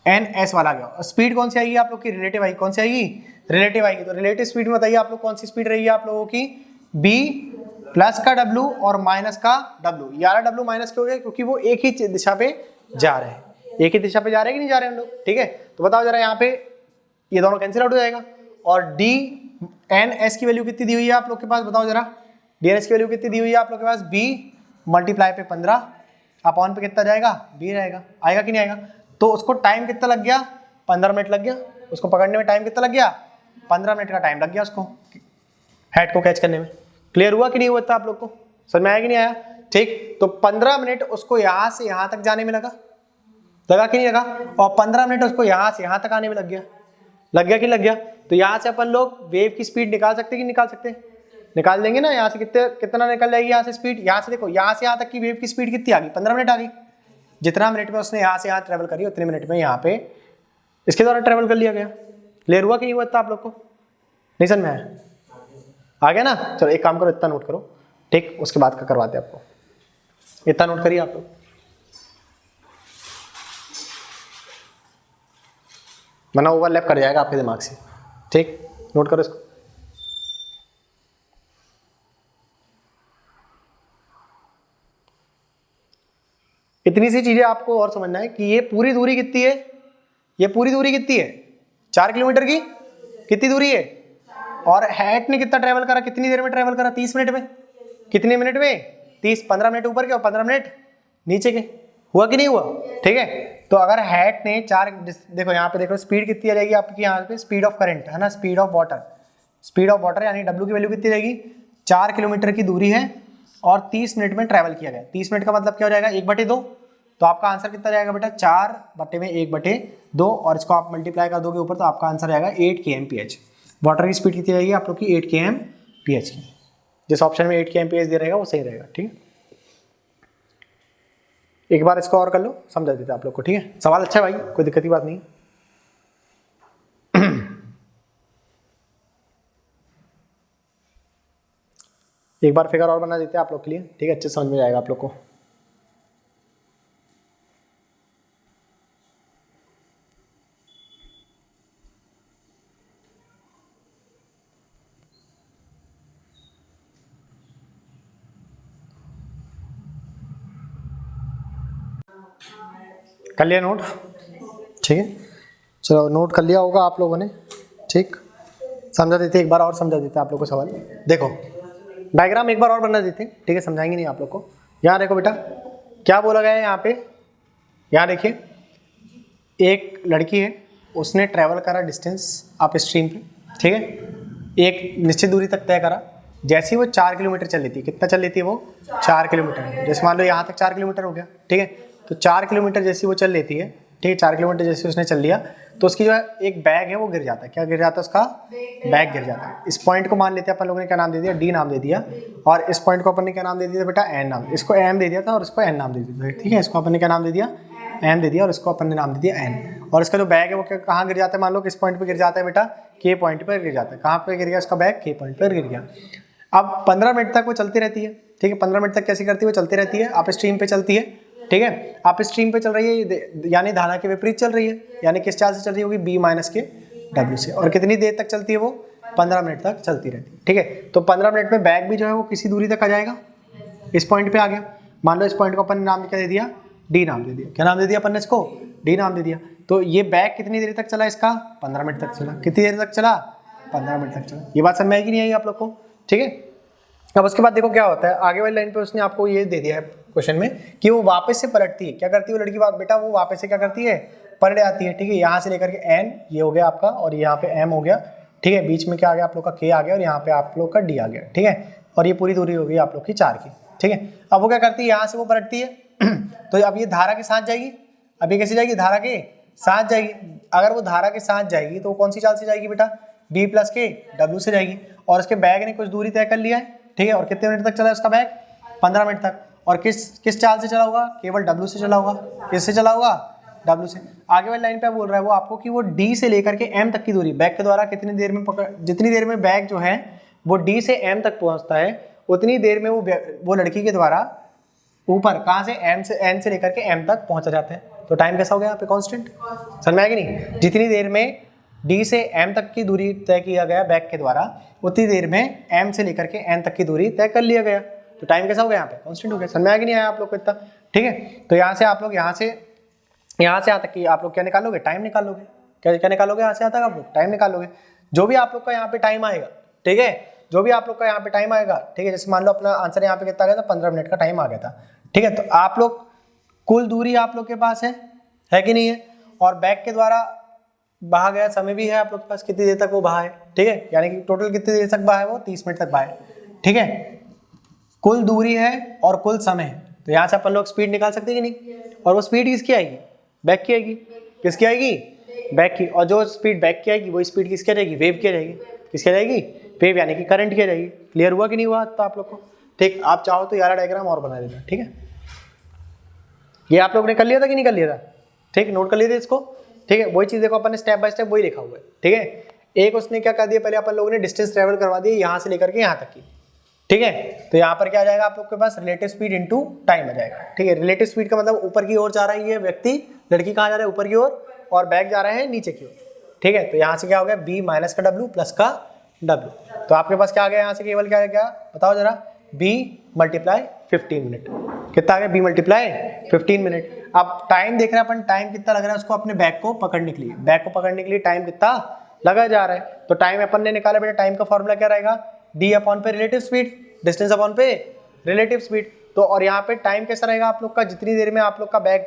एन एस वाला आ गया। और स्पीड कौन सी आएगी आप लोग की? रिलेटिव आएगी। कौन सी आएगी? रिलेटिव आएगी। तो रिलेटिव स्पीड में बताइए आप लोग कौन सी स्पीड रहेगी आप लोगों की? बी प्लस का W और माइनस का W। यार W माइनस क्यों हो गया? क्योंकि वो एक ही दिशा पे जा रहे हैं, एक ही दिशा पे जा रहे हैं कि नहीं जा रहे हैं हम लोग? ठीक है, तो बताओ जरा यहाँ पे ये दोनों कैंसिल आउट हो जाएगा। और डी एन एस की वैल्यू कितनी दी हुई है आप लोग के पास? बताओ जरा, डी एन एस की वैल्यू कितनी दी हुई है आप लोग के पास? b मल्टीप्लाई पे 15 अपॉन पे कितना जाएगा? b रहेगा। आएगा कि नहीं आएगा? तो उसको टाइम कितना लग गया? 15 मिनट लग गया। उसको पकड़ने में टाइम कितना लग गया? 15 मिनट का टाइम लग गया उसको हेड को कैच करने में। क्लियर हुआ कि नहीं हुआ था आप लोग को? समझ में आया कि नहीं आया? ठीक, तो 15 मिनट उसको यहाँ से यहाँ तक जाने में लगा कि नहीं लगा? और 15 मिनट उसको यहाँ से यहाँ तक आने में लग गया कि लग गया? तो यहाँ से अपन लोग वेव की स्पीड निकाल सकते कि निकाल सकते? निकाल देंगे ना। यहाँ से कितना निकल जाएगी यहाँ से स्पीड? यहाँ से देखो, यहाँ से यहाँ तक की वेव की स्पीड कितनी आ गई? 15 मिनट आ गई। जितना मिनट में उसने यहाँ से यहाँ ट्रेवल करी उतने मिनट में यहाँ पे इसके द्वारा ट्रेवल कर लिया गया। क्लियर हुआ कि नहीं हुआ था आप लोग को? नहीं समझ में आया? आ गया ना? चलो एक काम करो, इतना नोट करो, ठीक, उसके बाद का करवाते हैं आपको। इतना नोट करिए आप लोग। वरना ओवरलैप कर जाएगा आपके दिमाग से। ठीक, नोट करो इसको। इतनी सी चीजें आपको और समझना है कि ये पूरी दूरी कितनी है? ये पूरी दूरी कितनी है? 4 किलोमीटर की कितनी दूरी है? और हेड ने कितना ट्रेवल करा? कितनी देर में ट्रेवल करा? 30 मिनट में। कितने मिनट में? 30। 15 मिनट ऊपर के और 15 मिनट नीचे के। हुआ कि नहीं हुआ? ठीक है, तो अगर हेड ने 4, देखो यहाँ पे देखो स्पीड कितनी आ जाएगी आपकी? यहाँ पे स्पीड ऑफ करंट है ना, स्पीड ऑफ वाटर यानी W की वैल्यू कितनी रहेगी? 4 किलोमीटर की दूरी है और 30 मिनट में ट्रेवल किया गया। 30 मिनट का मतलब क्या हो जाएगा? 1/2, तो आपका आंसर कितना जाएगा बेटा 4/1/2 और इसको आप मल्टीप्लाई कर दोगे ऊपर तो आपका आंसर आएगा 8 kmph। वाटर की स्पीड कितनी रहेगी आप लोग की 8 kmph की। जिस ऑप्शन में 8 kmph दे रहेगा वो सही रहेगा। ठीक है, एक बार इसको और कर लो, समझा देते आप लोग को। ठीक है, सवाल अच्छा है भाई, कोई दिक्कत की बात नहीं। एक बार फिगर और बना देते हैं आप लोग के लिए। ठीक है, अच्छे समझ में जाएगा आप लोग को। कर लिया नोट? ठीक है, चलो नोट कर लिया होगा आप लोगों ने। ठीक, समझा देते एक बार और, समझा देते आप लोग को सवाल। देखो डायग्राम एक बार और बना देते हैं। ठीक है, समझाएंगे नहीं आप लोग को। यहाँ देखो बेटा क्या बोला गया है यहाँ पे, यहाँ देखिए एक लड़की है, उसने ट्रैवल करा डिस्टेंस अप स्ट्रीम पे। ठीक है, एक निश्चित दूरी तक तय करा। जैसे ही वो 4 किलोमीटर चल लेती है, कितना चल लेती है वो 4 किलोमीटर। जैसे मान लो यहाँ तक 4 किलोमीटर हो गया। ठीक है, तो 4 किलोमीटर जैसी वो चल लेती है, ठीक है, 4 किलोमीटर जैसे उसने चल लिया तो उसकी जो है एक बैग है वो गिर जाता है। क्या गिर जाता है? उसका बैग गिर जाता है। इस पॉइंट को मान लेते हैं अपन लोगों ने, क्या नाम दे दिया? डी नाम दे दिया। और इस पॉइंट को अपन ने क्या नाम दे दिया बेटा? एन नाम। इसको एम दे दिया था और इसको एन नाम दे दिया। ठीक है, इसको अपन ने क्या नाम दे दिया? एम दे दिया और इसको अपन ने नाम दे दिया एन। और इसका जो बैग है वो कहाँ गिर जाता है? मान लो किस पॉइंट पर गिर जाता है बेटा? के पॉइंट पर गिर जाता है। कहाँ पर गिर गया इसका बैग? के पॉइंट पर गिर गया। अब 15 मिनट तक वो चलती रहती है। ठीक है, 15 मिनट तक कैसी करती है? वो चलती रहती है, आप स्ट्रीम पे चलती है। ठीक है, आप स्ट्रीम पे चल रही है यानी धारा के विपरीत चल रही है, यानी किस चाल से चल रही होगी? b माइनस के w से। और कितनी देर तक चलती है वो? 15 मिनट तक चलती रहती है। ठीक है, तो 15 मिनट में बैग भी जो है वो किसी दूरी तक आ जाएगा, इस पॉइंट पे आ गया। मान लो इस पॉइंट को अपन ने नाम क्या दे दिया? डी नाम दे दिया। क्या नाम दे दिया अपन ने इसको? डी नाम दे दिया। तो ये बैग कितनी देर तक चला इसका? 15 मिनट तक चला। कितनी देर तक चला? 15 मिनट तक चला। ये बात समझ में आएगी नहीं आई आप लोग को? ठीक है, अब उसके बाद देखो क्या होता है आगे वाली लाइन पे। उसने आपको ये दे दिया है क्वेश्चन में कि वो वापस से पलटती है। क्या करती है वो लड़की बेटा? वो वापस से क्या करती है? पलट आती है। ठीक है, यहाँ से लेकर के एन ये हो गया आपका और यहाँ पे एम हो गया। ठीक है, बीच में क्या आ गया आप लोग का? के आ गया और यहाँ पे आप लोग का डी आ गया। ठीक है, और ये पूरी दूरी हो गई आप लोग की 4 की। ठीक है, अब वो क्या करती है? यहाँ से वो पलटती है तो अब ये धारा के साथ जाएगी। अब ये कैसे जाएगी? धारा के साथ जाएगी। अगर वो धारा के साथ जाएगी तो वो कौन सी चाल से जाएगी बेटा? बी प्लस के डब्ल्यू से जाएगी। और उसके बैग ने कुछ दूरी तय कर लिया है। ठीक है, और कितने मिनट तक चला है उसका बैग? 15 मिनट तक। और किस चाल से चला होगा? केवल डब्ल्यू से चला होगा। किससे चला होगा? डब्ल्यू से। आगे वाली लाइन पे बोल रहा है वो आपको कि वो डी से लेकर के एम तक की दूरी बैग के द्वारा कितनी देर में जितनी देर में बैग जो है वो डी से एम तक पहुंचता है उतनी देर में वो लड़की के द्वारा ऊपर कहाँ से? एम से एन से लेकर के एम तक पहुंचा जाता है। तो टाइम कैसा हो गया यहाँ पे? कांस्टेंट। समझ में आएगी नहीं? जितनी देर में डी से एम तक की दूरी तय किया गया बैग के द्वारा उतनी देर में एम से लेकर के एन तक की दूरी तय कर लिया गया। तो टाइम कैसा हो गया यहाँ पे? कांस्टेंट हो गया। समझ में आया कि नहीं आया आप लोग को इतना? ठीक है, तो यहाँ से आप लोग यहाँ से यहाँ तक की आप लोग क्या निकालोगे? टाइम निकालोगे। क्या निकालोगे? यहाँ से यहाँ तक आप लोग टाइम निकालोगे। जो भी आप लोग का यहाँ पे टाइम आएगा, ठीक है, जो भी आप लोग का यहाँ पे टाइम आएगा, ठीक है, जैसे मान लो अपना आंसर यहाँ पे कितना आ गया था? 15 मिनट का टाइम आ गया था। ठीक है, तो आप लोग कुल दूरी आप लोग के पास है कि नहीं है? और बैग के द्वारा बहा गया समय भी है आप लोग के पास, कितनी देर तक वो बहा है। ठीक है, यानी कि टोटल कितनी देर तक बहा है वो? 30 मिनट तक बहा है। ठीक है, कुल दूरी है और कुल समय है। तो यहाँ से अपन लोग स्पीड निकाल सकते हैं कि नहीं? और वो स्पीड किसकी आएगी? बैग की आएगी। किसकी आएगी? बैग की। और जो स्पीड बैग की आएगी वो स्पीड किसकी रहेगी? वेव की रहेगी। किसकी रहेगी? वेव, यानी कि करंट की रहेगी। क्लियर हुआ कि नहीं हुआ तो आप लोग को? ठीक, आप चाहो तो यार डायग्राम और बना देना। ठीक है, ये आप लोग ने कर लिया था कि नहीं कर लिया था? ठीक, नोट कर लिए थे इसको। ठीक है, वही चीज देखो अपन ने स्टेप बाय स्टेप वही लिखा हुआ है। ठीक है, एक उसने क्या कर दिया? पहले अपन लोगों ने डिस्टेंस ट्रेवल करवा दिया यहाँ से लेकर के यहाँ तक की। ठीक है, तो यहाँ पर क्या आ जाएगा आप लोग के पास? रिलेटिव स्पीड इनटू टाइम आ जाएगा। ठीक है, रिलेटिव स्पीड का मतलब ऊपर की ओर जा रही है व्यक्ति, लड़की कहाँ जा रहा है? ऊपर की ओर, और बैग जा रहा है नीचे की ओर। ठीक है, तो यहाँ से क्या हो गया? बी माइनस का डब्ल्यू प्लस का डब्ल्यू। तो आपके पास क्या आ गया यहाँ से? केवल क्या बताओ जरा? B multiply 15 minute. कितना आ गया? B multiply 15 minute. अब टाइम देख रहे हैं अपन, टाइम कितना लग रहा है उसको अपने बैग को पकड़ने के लिए। बैग को पकड़ने के लिए टाइम कितना लगा जा रहा है? तो टाइम अपन ने निकाला बेटा। टाइम का फॉर्मूला क्या रहेगा? डी अपॉन पे रिलेटिव स्पीड, डिस्टेंस अपॉन पे रिलेटिव स्पीड। तो और यहाँ पे टाइम कैसा रहेगा आप लोग का? जितनी देर में आप लोग का बैग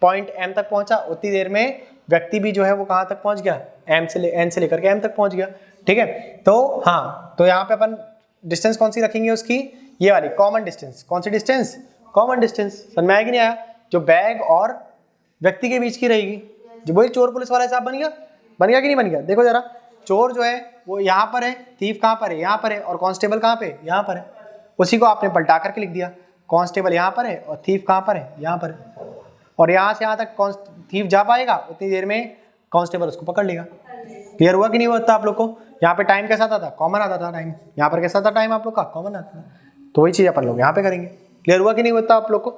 पॉइंट एम तक पहुंचा उतनी देर में व्यक्ति भी जो है वो कहाँ तक पहुंच गया? एन से लेकर के एम तक पहुंच गया। ठीक है, तो हाँ, तो यहाँ पे अपन डिस्टेंस कौन सी रखेंगे उसकी? ये वाली कॉमन डिस्टेंस। कौन सी डिस्टेंस? Common distance. समझ में आया कि नहीं आया? जो बैग और व्यक्ति के बीच की रहेगी। जो वही चोर पुलिस वाला हिसाब बन गया कि नहीं बन गया? देखो जरा, चोर जो है वो यहाँ पर है, थीफ कहाँ पर है? यहाँ पर है, और कांस्टेबल कहाँ पे? यहाँ पर है। उसी को आपने पलटा करके लिख दिया, कांस्टेबल यहाँ पर है और थीफ कहाँ पर है? यहाँ पर है। और यहाँ से यहाँ तक थीफ जा पाएगा, उतनी देर में कांस्टेबल उसको पकड़ लेगा। क्लियर हुआ कि नहीं हुआ था आप लोग को? यहाँ पे टाइम कैसा आता था? कॉमन आता था टाइम। यहाँ पर कैसा था टाइम आप लोग का? कॉमन आता था। तो वही चीज अपन लोग यहाँ पे करेंगे। क्लियर हुआ कि नहीं होता आप लोग को?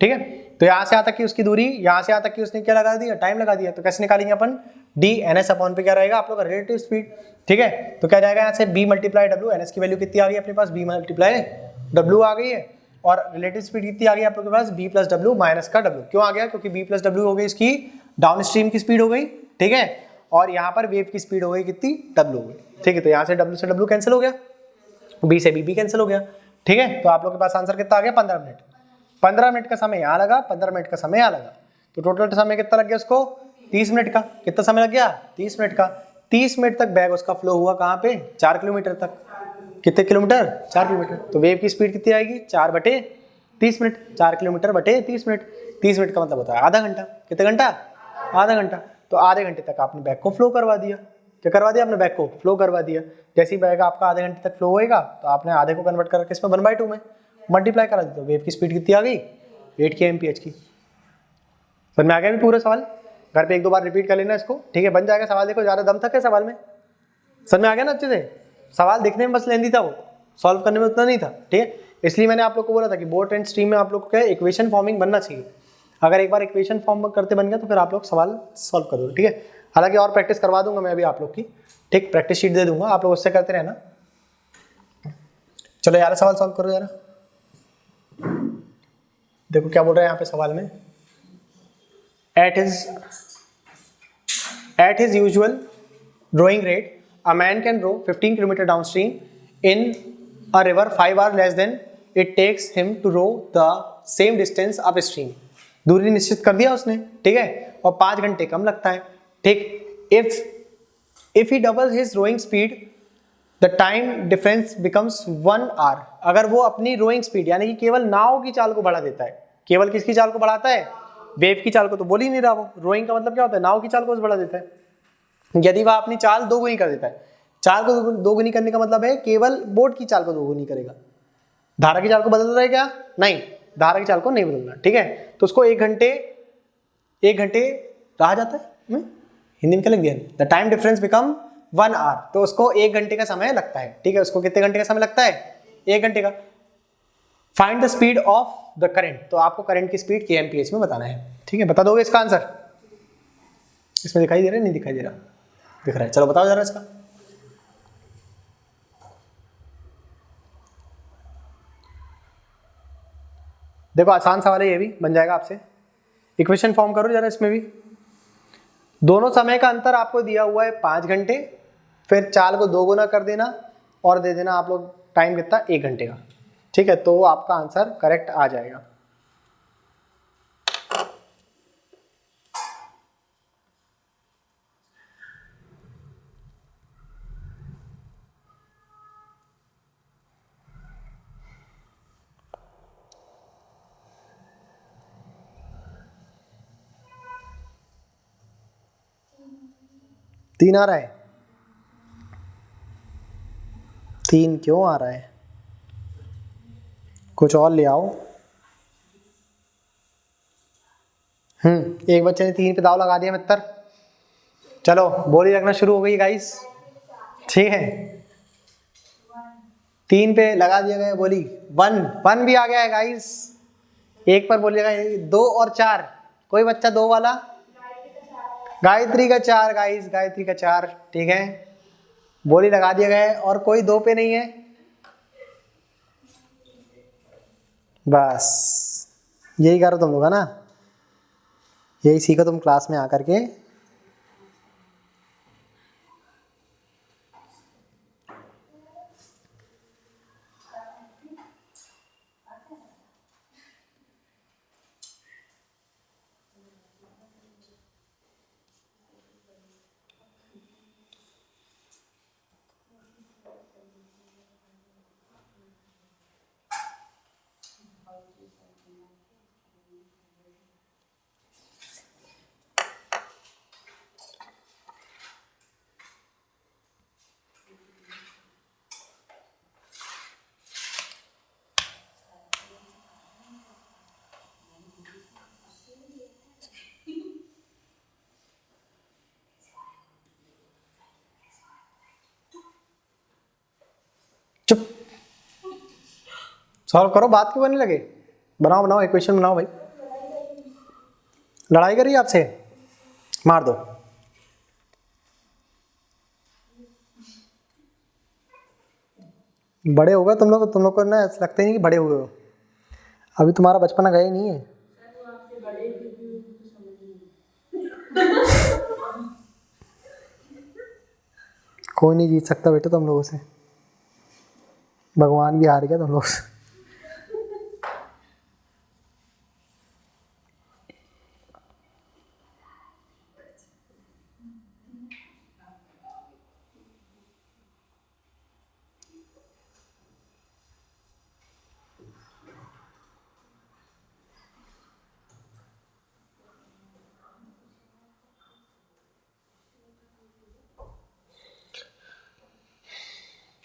ठीक है, तो यहाँ से यहाँ तक की उसकी दूरी, यहाँ से यहाँ तक की उसने क्या लगा दिया? टाइम लगा दिया। तो कैसे निकालेंगे अपन? डी एन एस अपॉन पे क्या रहेगा आप लोग का? Relative speed. ठीक है, तो क्या जाएगा यहाँ से? B multiply W. N S की वैल्यू कितनी आ गई अपने पास? बी मल्टीप्लाई डब्ल्यू आ गई है। और रिलेटिव स्पीड कितनी आ गई आप लोग के पास? बी प्लस डब्ल्यू माइनस का डब्ल्यू। क्यों आ गया? क्योंकि बी प्लस डब्ल्यू हो गई इसकी डाउन स्ट्रीम की स्पीड हो गई। ठीक है, और यहाँ पर वेव की स्पीड हो गई कितनी? डब्ल्यू हो गई। ठीक है, तो यहाँ से डब्ल्यू कैंसिल हो गया, बी से बी कैंसिल हो गया। ठीक है, तो आप लोग के पास आंसर कितना आ गया? 15 मिनट। 15 मिनट का समय यहाँ लगा, 15 मिनट का समय यहाँ लगा, तो टोटल समय कितना लग गया उसको? 30 मिनट का। कितना समय लग गया? 30 मिनट का। 30 मिनट तक बैग उसका फ्लो हुआ कहाँ पे? 4 किलोमीटर तक। कितने किलोमीटर? 4 किलोमीटर। तो वेव की स्पीड कितनी आएगी? 4/30 मिनट। 4 किलोमीटर बटे 30 मिनट। 30 मिनट का मतलब होता है आधा घंटा। कितने घंटा? आधा घंटा। तो आधे घंटे तक आपने बैग को फ्लो करवा दिया। क्या करवा दिया आपने? बैग को फ्लो करवा दिया। जैसे ही बैग आपका आधे घंटे तक फ्लो होएगा, तो आपने आधे को कन्वर्ट करके इसमें 1/2 में मल्टीप्लाई करा दिया। वेव की स्पीड कितनी आ गई? 8 kmph की। समझ में आ गया भी पूरा सवाल? घर पे 1-2 बार रिपीट कर लेना इसको। ठीक है, बन जाएगा सवाल। देखो ज़्यादा दम तक है सवाल में। समझ में आ गया ना अच्छे से? सवाल देखने में बस लेंदी था, वो सॉल्व करने में उतना नहीं था। ठीक है, इसलिए मैंने आप लोग को बोला था कि बोर्ड एंड स्ट्रीम में आप लोग को क्या इक्वेशन फॉर्मिंग बनना चाहिए। अगर एक बार इक्वेशन फॉर्म करते बन गया तो फिर आप लोग सवाल सॉल्व कर दो। ठीक है, हालांकि और प्रैक्टिस करवा दूंगा मैं अभी आप लोग की। ठीक, प्रैक्टिस शीट दे दूंगा, आप लोग उससे करते रहना। चलो यार सवाल सॉल्व करो जरा। देखो क्या बोल रहे हैं यहाँ पे सवाल में। At his usual rowing rate, a man can row 15 km downstream in a river 5 hours less than it takes him to row the same distance upstream. दूरी निश्चित कर दिया उसने। ठीक है, और 5 घंटे कम लगता है। ठीक, if he doubles his rowing speed, the time difference becomes 1 hour. अगर वो अपनी रोइंग स्पीड यानी कि केवल नाव की चाल को बढ़ा देता है। केवल किसकी चाल को बढ़ाता है? वेव की चाल को तो बोल ही नहीं रहा वो। रोइंग का मतलब क्या होता है? नाव की चाल को बढ़ा देता है। यदि वह अपनी चाल दोगुनी कर देता है, चाल को दोगुनी करने का मतलब है केवल बोट की चाल को दोगुनी करेगा। धारा की चाल को बदल रहा है क्या? नहीं, धारा की चाल को नहीं बदलना। ठीक है, तो उसको 1 घंटे रहा जाता है। हिंदी में क्या लिख दिया? The time difference become 1 hour. तो उसको 1 घंटे का समय लगता है। ठीक है, उसको कितने घंटे का समय लगता है? 1 घंटे का। Find the speed of the current. तो आपको करंट की स्पीड kmph में बताना है। ठीक है, बता दोगे इसका आंसर? इसमें दिखाई दे रहा है? नहीं दिखाई दे रहा? दिख रहा है। चलो बताओ जरा इसका। देखो आसान सवाल है, ये भी बन जाएगा आपसे। इक्वेशन फॉर्म करो जरा इसमें भी। दोनों समय का अंतर आपको दिया हुआ है 5 घंटे, फिर चाल को 2 गुना कर देना और दे देना आप लोग टाइम कितना? 1 घंटे का। ठीक है, तो आपका आंसर करेक्ट आ जाएगा। तीन आ रहा है? 3 क्यों आ रहा है? कुछ और ले आओ। एक बच्चे ने 3 पे दाव लगा दिया मित्र। चलो बोली रखना शुरू हो गई गाइस। ठीक है, 3 पे लगा दिया गया बोली। 1 भी आ गया है गाइस। एक पर बोलिएगा 2 और 4। कोई बच्चा 2 वाला? गायत्री का 4 गाइस, गायत्री का 4। ठीक है, बोली लगा दिया गया है। और कोई 2 पे नहीं है? बस यही करो तुम लोग, है ना? यही सीखो तुम क्लास में आकर के। सॉल्व करो, बात क्यों करने लगे? बनाओ बनाओ इक्वेशन बनाओ भाई। लड़ाई करिए आपसे, मार दो। बड़े हो गए तुम लोग को ना ऐसा लगता ही नहीं कि बड़े हुए हो, अभी तुम्हारा बचपना गया ही नहीं है। कोई नहीं जीत सकता बेटे तुम लोगों से, भगवान भी हार गया तुम लोग से।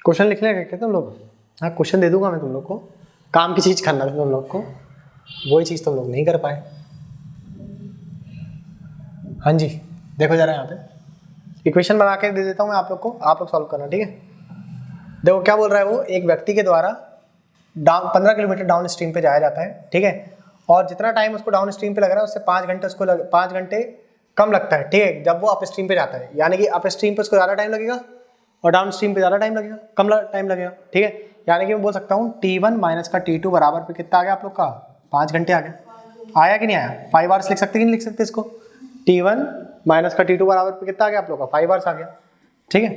क्वेश्चन लिख लेंगे क्या तुम लोग? हाँ क्वेश्चन दे दूंगा मैं तुम लोग को, काम की चीज़ करना था तुम लोग को, वही चीज़ तुम लोग नहीं कर पाए। हाँ जी देखो जरा यहाँ पे इक्वेशन बना के दे देता हूँ मैं आप लोग को, आप लोग सॉल्व करना, ठीक है। देखो क्या बोल रहा है वो, एक व्यक्ति के द्वारा 15 किलोमीटर डाउन स्ट्रीम पे जाया जाता है, ठीक है, और जितना टाइम उसको डाउन स्ट्रीम पे लग रहा है उससे 5 घंटे कम लगता है, ठीक है, जब वो अप स्ट्रीम पे जाता है। यानी कि अप स्ट्रीम पे उसको ज़्यादा टाइम लगेगा और डाउन स्ट्रीम पे ज़्यादा टाइम लगेगा, कम टाइम लगेगा, ठीक है। यानी कि मैं बोल सकता हूँ T1 माइनस का T2 बराबर पे कितना आ गया आप लोग का? 5 घंटे आ गया। आया कि नहीं आया? 5 आवर्स लिख सकते कि नहीं लिख सकते इसको? T1 माइनस का T2 बराबर पे कितना आ गया आप लोग का? 5 आवर्स आ गया, ठीक है।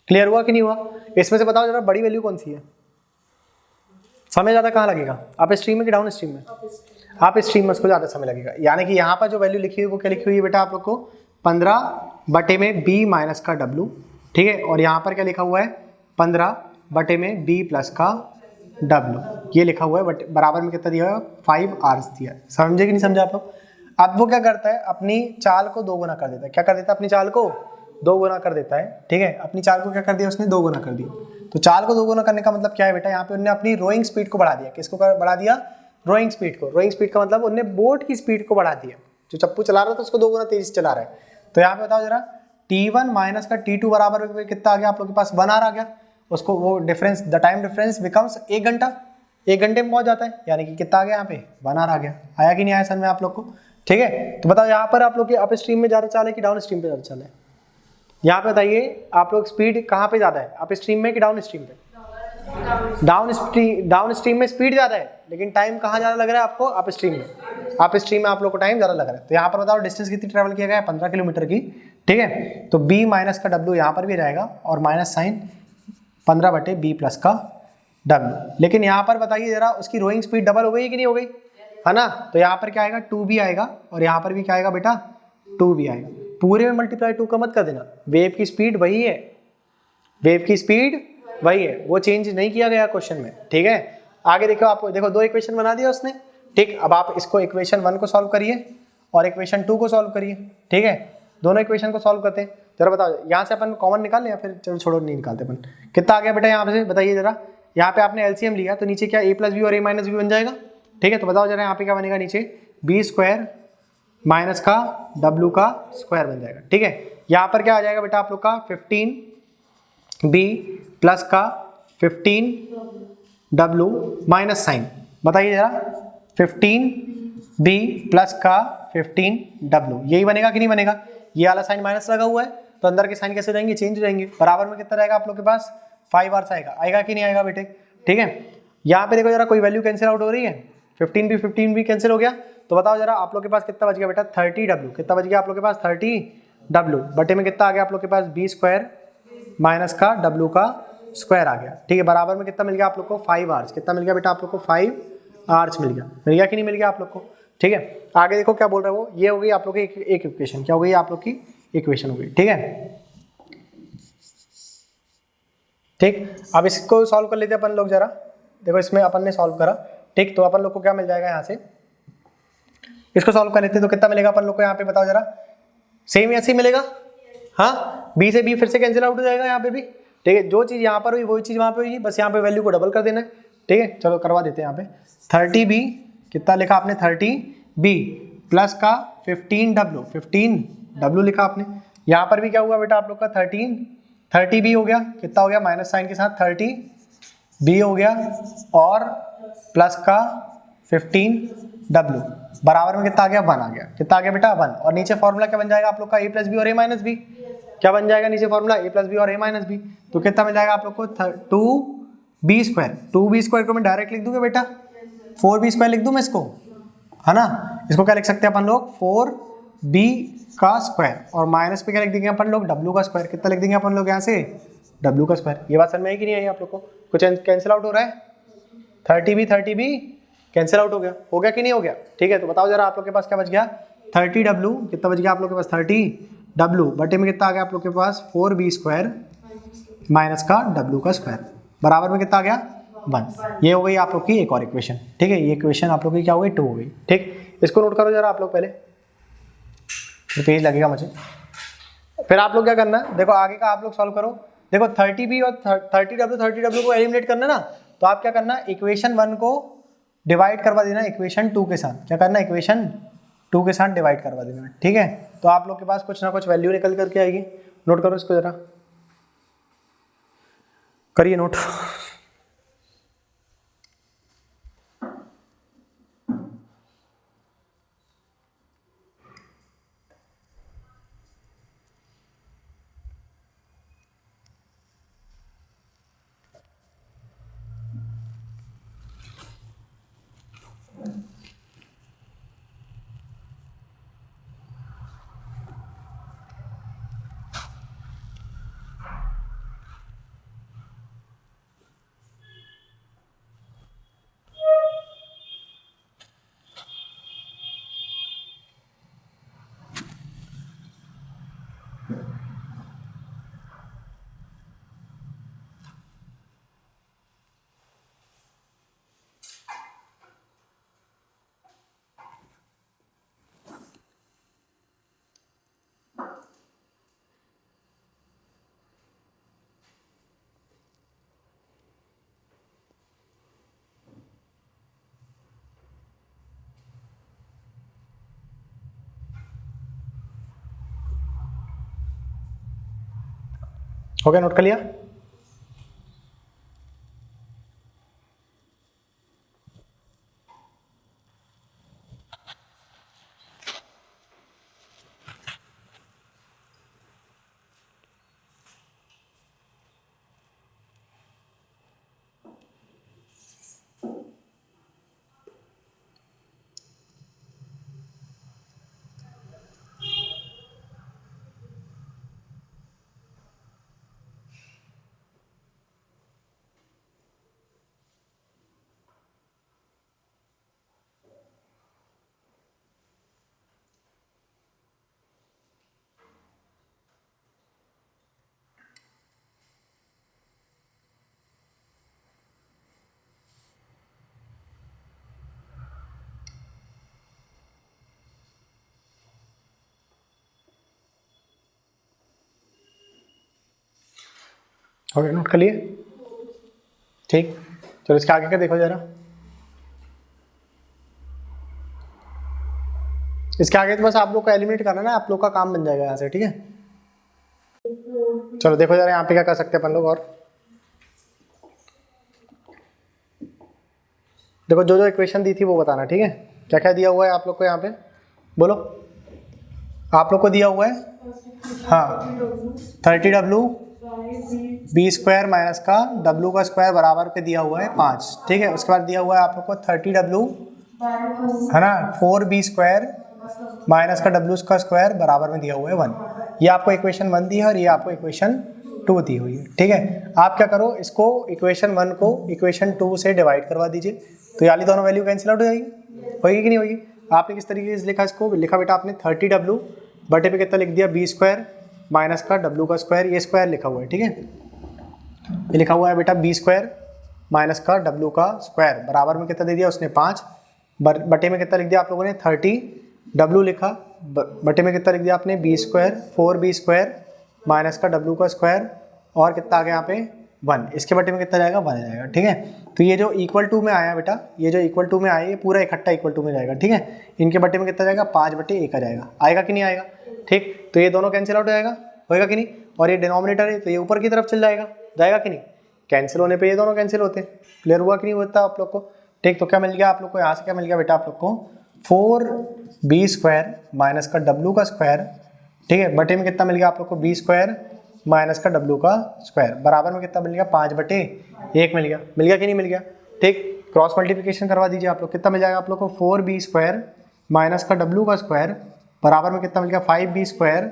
क्लियर हुआ कि नहीं हुआ? इसमें से बताओ जरा बड़ी वैल्यू कौन सी है? समय ज़्यादा कहाँ लगेगा, अप स्ट्रीम में कि डाउन स्ट्रीम में? आप स्ट्रीम में उसको ज़्यादा समय लगेगा। यानी कि यहाँ पर जो वैल्यू लिखी हुई वो क्या लिखी हुई है बेटा आप लोग को? 15/b माइनस का w, ठीक है, और यहाँ पर क्या लिखा हुआ है? 15/b प्लस का w, ये लिखा हुआ है। बराबर में कितना दिया हुआ है? 5 आवर्स दिया है। समझे कि नहीं समझे आप लोग? अब वो क्या करता है, अपनी चाल को 2 गुना कर देता है। क्या कर देता है? अपनी चाल को 2 गुना कर देता है, ठीक है। अपनी चाल को क्या कर दिया उसने? 2 गुना कर दिया। तो चाल को 2 गुना करने का मतलब क्या है बेटा? यहाँ पे उन्होंने अपनी रोइंग स्पीड को बढ़ा दिया। किसको बढ़ा दिया? रोइंग स्पीड को। रोइंग स्पीड का मतलब उन्होंने बोट की स्पीड को बढ़ा दिया। जो चप्पू चला रहा था उसको 2 गुना तेजी से चला रहा है। तो यहाँ पे बताओ जरा, T1 माइनस का T2 बराबर कितना आ गया आप लोग के पास? 1 आवर आ गया। उसको वो difference, the time difference becomes 1 घंटा, 1 घंटे में पहुंच जाता है। यानी कि कितना आ गया यहाँ पे? 1 आवर आ गया। आया कि नहीं आया सर में आप लोग को? ठीक है, तो बताओ यहाँ पर आप लोग की अप स्ट्रीम में ज़्यादा चाल है कि डाउन स्ट्रीम पे ज़्यादा चाल है? यहाँ पे बताइए आप लोग स्पीड कहाँ पे ज़्यादा है, अप स्ट्रीम में कि डाउन स्ट्रीम पे? डाउन स्ट्रीम में स्पीड ज़्यादा है, लेकिन टाइम कहाँ ज़्यादा लग रहा है आपको? अप स्ट्रीम में। अप स्ट्रीम में आप लोग को टाइम ज़्यादा लग रहा है। तो यहाँ पर बताओ डिस्टेंस कितनी ट्रैवल किया गया है? 15 किलोमीटर की, ठीक है। तो b माइनस का w यहाँ पर भी रहेगा और माइनस साइन 15/b प्लस का w। लेकिन यहाँ पर बताइए जरा, उसकी रोइंग स्पीड डबल हो गई कि नहीं हो गई, है ना? तो यहाँ पर क्या आएगा? 2b आएगा, और यहाँ पर भी क्या आएगा बेटा? 2b आएगा। पूरे में मल्टीप्लाई 2 का मत कर देना, वेव की स्पीड वही है, वेव की स्पीड वही है, वो चेंज नहीं किया गया क्वेश्चन में, ठीक है। आगे देखो, आपको देखो 2 इक्वेशन बना दिया उसने, ठीक। अब आप इसको इक्वेशन 1 को सॉल्व करिए और इक्वेशन 2 को सॉल्व करिए, ठीक है। दोनों इक्वेशन को सॉल्व करते हैं। जरा बताओ, यहाँ से अपन कॉमन निकाल लें या फिर चलो छोड़ो नहीं निकालते अपन? कितना आ गया बेटा यहाँ से बताइए जरा? यहाँ पे आपने एलसीएम लिया तो नीचे क्या a प्लस बी और a माइनस बी बन जाएगा, ठीक है। तो बताओ जरा यहाँ पे क्या बनेगा? नीचे b स्क्वायर माइनस का w का स्क्वायर बन जाएगा, ठीक है। यहाँ पर क्या आ जाएगा बेटा आप लोग का? 15b प्लस का 15w माइनस साइन, बताइए जरा, 15b प्लस का 15w, यही बनेगा कि नहीं बनेगा? ये वाला साइन माइनस लगा हुआ है तो अंदर के साइन कैसे हो जाएंगे? चेंज हो जाएंगे। बराबर में कितना रहेगा आप लोग के पास? 5 आवर्स आएगा। आएगा कि नहीं आएगा बेटे? ठीक है। यहाँ पे देखो जरा, कोई वैल्यू कैंसिल आउट हो रही है, 15b कैंसिल हो गया। तो बताओ जरा आप लोग के पास कितना बच गया बेटा? 30w। कितना बच गया आप लोग के पास? 30w बटे में कितना आ गया आप लोग के पास? b स्क्वायर माइनस का w का स्क्वायर आ गया, ठीक है। बराबर में कितना मिल गया आप लोग को? 5 आवर्स। कितना मिल गया बेटा आप लोग को? 5 आवर्स मिल गया कि नहीं मिल गया आप लोग को? ठीक है। आगे देखो क्या बोल रहा है वो, ये हो गई आप लोग की एक इक्वेशन। क्या हो गई आप लोग की? इक्वेशन हो गई, ठीक है। ठीक, अब इसको सॉल्व कर लेते हैं अपन लोग जरा। देखो इसमें अपन ने सॉल्व करा, ठीक। तो अपन लोग को क्या मिल जाएगा यहाँ से? इसको सॉल्व कर लेते हैं तो कितना मिलेगा अपन लोग को यहाँ पे? बताओ जरा। सेम ऐसे ही मिलेगा, हाँ। b से b फिर से कैंसिल आउट हो जाएगा यहाँ पे भी, ठीक है। जो चीज़ यहाँ पर हुई वही चीज़ वहाँ पे हुई, बस यहाँ पे वैल्यू को डबल कर देना है, ठीक है। चलो करवा देते हैं यहाँ पे। 30b कितना लिखा आपने? 30b प्लस का 15w लिखा आपने, यहाँ पर भी क्या हुआ बेटा आप लोग का 13, 30b हो गया, कितना हो गया माइनस साइन के साथ 30b हो गया, और प्लस का 15w बराबर में कितना आ गया 1 आ गया, कितना आ गया बेटा 1। और नीचे फॉर्मूला क्या बन जाएगा आप लोग का a प्लस बी और a माइनस बी, क्या बन जाएगा नीचे फॉर्मूला a प्लस बी और a माइनस बी, तो कितना मिल जाएगा आप लोग को 2b स्क्वायर, 2b स्क्वायर को मैं डायरेक्ट लिख दूंगा बेटा 4b स्क्वायर लिख दूं मैं इसको, है ना। इसको क्या लिख सकते हैं अपन लोग 4b का स्क्वायर, और माइनस पे क्या लिख देंगे अपन लोग w का स्क्वायर, कितना लिख देंगे अपन लोग यहाँ से w का स्क्वायर। ये बात समझ में आई कि नहीं आई आप लोग को, कुछ कैंसिल आउट हो रहा है, 30b कैंसिल आउट हो गया कि नहीं हो गया, ठीक है। तो बताओ जरा आप लोग के पास क्या बच गया 30w, कितना बच गया आप लोग के पास 30w बटे में कितना आ गया आप लोग के पास 4b स्क्वायर माइनस का w का स्क्वायर बराबर में कितना आ गया 1। ये हो गई आप लोग की एक और इक्वेशन, ठीक है। ये इक्वेशन आप लोग की क्या हो गई 2 हो गई, ठीक। इसको नोट करो जरा आप लोग पहले, पेज लगेगा मुझे। फिर आप लोग क्या करना है, देखो आगे का आप लोग सॉल्व करो। देखो 30b और 30w को एलिमिनेट करना ना, तो आप क्या करना इक्वेशन 1 को डिवाइड करवा देना इक्वेशन 2 के साथ, क्या करना इक्वेशन 2 के साथ डिवाइड करवा देना, ठीक है। तो आप लोग के पास कुछ ना कुछ वैल्यू निकल करके आएगी, नोट करो इसको जरा, करिए नोट। हो गया, नोट कर लिया। हो गया, नोट कर लिए, ठीक। चलो इसके आगे का देखो जरा, इसके आगे तो बस आप लोग को एलिमिनेट करना ना, आप लोग का काम बन जाएगा यहाँ से, ठीक है। चलो देखो जरा यहाँ पे क्या कर सकते हैं अपन लोग, और देखो जो जो इक्वेशन दी थी वो बताना, ठीक है। क्या क्या दिया हुआ है आप लोग को यहाँ पे, बोलो। आप लोग को दिया हुआ है हाँ 30w बी स्क्वायर माइनस का w का स्क्वायर बराबर पे दिया हुआ है 5, ठीक है। उसके बाद दिया हुआ है आप लोग को 30w है ना 4b स्क्वायर माइनस का w का स्क्वायर बराबर में दिया हुआ है 1। ये आपको इक्वेशन 1 दी है और ये आपको इक्वेशन 2 दी हुई है, ठीक है। आप क्या करो, इसको इक्वेशन 1 को इक्वेशन 2 से डिवाइड करवा दीजिए, तो याली दोनों वैल्यू कैंसिल आउट हो जाएगी, होगी कि नहीं होगी। आपने किस तरीके से लिखा इसको, लिखा बेटा आपने 30w बटे पे कितना लिख दिया b स्क्वायर माइनस का w का स्क्वायर, ये स्क्वायर लिखा हुआ है, ठीक है। ये लिखा हुआ है बेटा b स्क्वायर माइनस का w का स्क्वायर बराबर में कितना दे दिया उसने 5, बटे में कितना लिख दिया आप लोगों ने 30w लिखा, बटे में कितना लिख दिया आपने b square 4b square minus का w का स्क्वायर, और कितना आ गया यहाँ पे 1, इसके बटे में कितना जाएगा 1 आ जाएगा, ठीक है। तो ये जो इक्वल टू में आया बेटा, ये जो इक्वल टू में आया ये पूरा इकट्ठा इक्वल टू में जाएगा, ठीक है। इनके बटे में कितना जाएगा 5/1 आ जाएगा, आएगा कि नहीं आएगा। ठीक, तो ये दोनों कैंसिल आउट हो जाएगा, होएगा कि नहीं, और ये डिनोमिनेटर है तो ये ऊपर की तरफ चल जाएगा, जाएगा कि नहीं, कैंसिल होने पे ये दोनों कैंसिल होते हैं। क्लियर हुआ कि नहीं होता आप लोग को? ठीक, तो क्या मिल गया आप लोग को, यहाँ से क्या मिल गया बेटा आप लोग को, 4b² माइनस का w का स्क्वायर, ठीक है, बटे में कितना मिल गया आप लोग को, b² माइनस का w का स्क्वायर, बराबर में कितना मिल गया, 5/1 मिल गया, मिल गया कि नहीं मिल गया। ठीक, क्रॉस मल्टीप्लिकेशन करवा दीजिए आप लोग, कितना मिल जाएगा आप लोग को, 4b² माइनस का w का स्क्वायर बराबर में कितना मिल गया, 5b²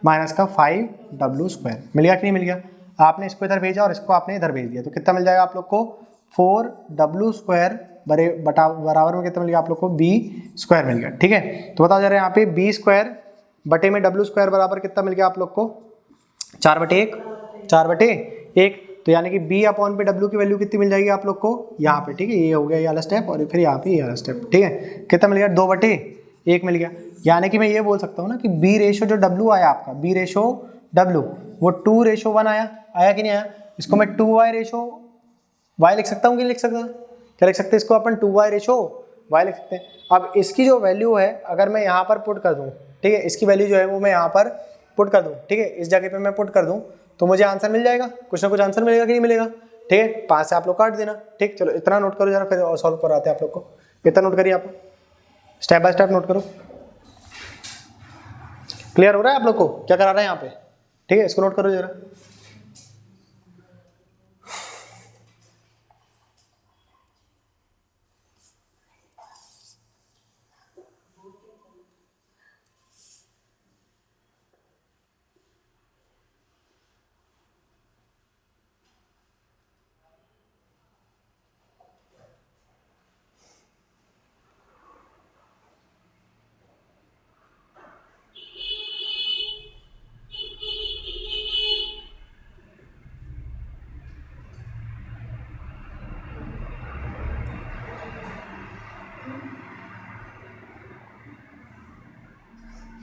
माइनस का 5w² मिल गया कि नहीं मिल गया। आपने इसको इधर भेजा और इसको आपने इधर भेज दिया, तो कितना मिल जाएगा आप लोग को, 4w² बराबर में कितना मिल गया आप लोग को, b² मिल गया। ठीक है, तो बताओ जरा यहाँ पे b² बटे में w² बराबर कितना मिल गया आप लोग को, 4/1, 4/1, तो यानी कि b अपॉन पे w की वैल्यू कितनी मिल जाएगी आप लोग को यहाँ पे। ठीक है, ये हो गया ये वाला स्टेप, और फिर यहाँ पे ये वाला स्टेप। ठीक है, कितना मिल गया, 2/1 मिल गया। यानी कि मैं ये बोल सकता हूँ ना कि b रेशो जो w आया आपका, b रेशो w वो 2:1 आया कि नहीं आया। इसको मैं 2y रेशो y लिख सकता हूँ कि नहीं लिख सकता, क्या लिख सकते हैं इसको अपन, 2y रेशो y लिख सकते हैं। अब इसकी जो वैल्यू है अगर मैं यहाँ पर पुट कर दूँ, ठीक है, इसकी वैल्यू जो है वो मैं यहाँ पर पुट कर दूँ, ठीक है, इस जगह पे मैं पुट कर दूँ तो मुझे आंसर मिल जाएगा, कुछ ना कुछ आंसर मिलेगा कि नहीं मिलेगा। ठीक है, 5 से आप लोग काट देना। ठीक, चलो इतना नोट करो जरा, फिर और सॉल्व कराते हैं आप लोग को। इतना नोट करिए आप, स्टेप बाय स्टेप नोट करो। क्लियर हो रहा है आप लोग को क्या करा रहा है यहाँ पे। ठीक है, इसको नोट करो जरा।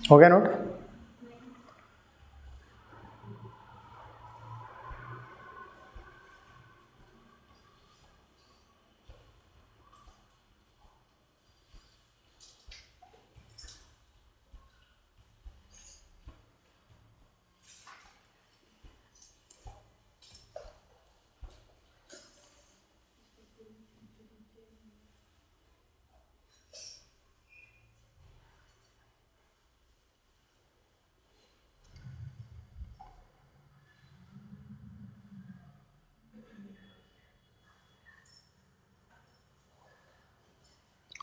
हो गया नोट।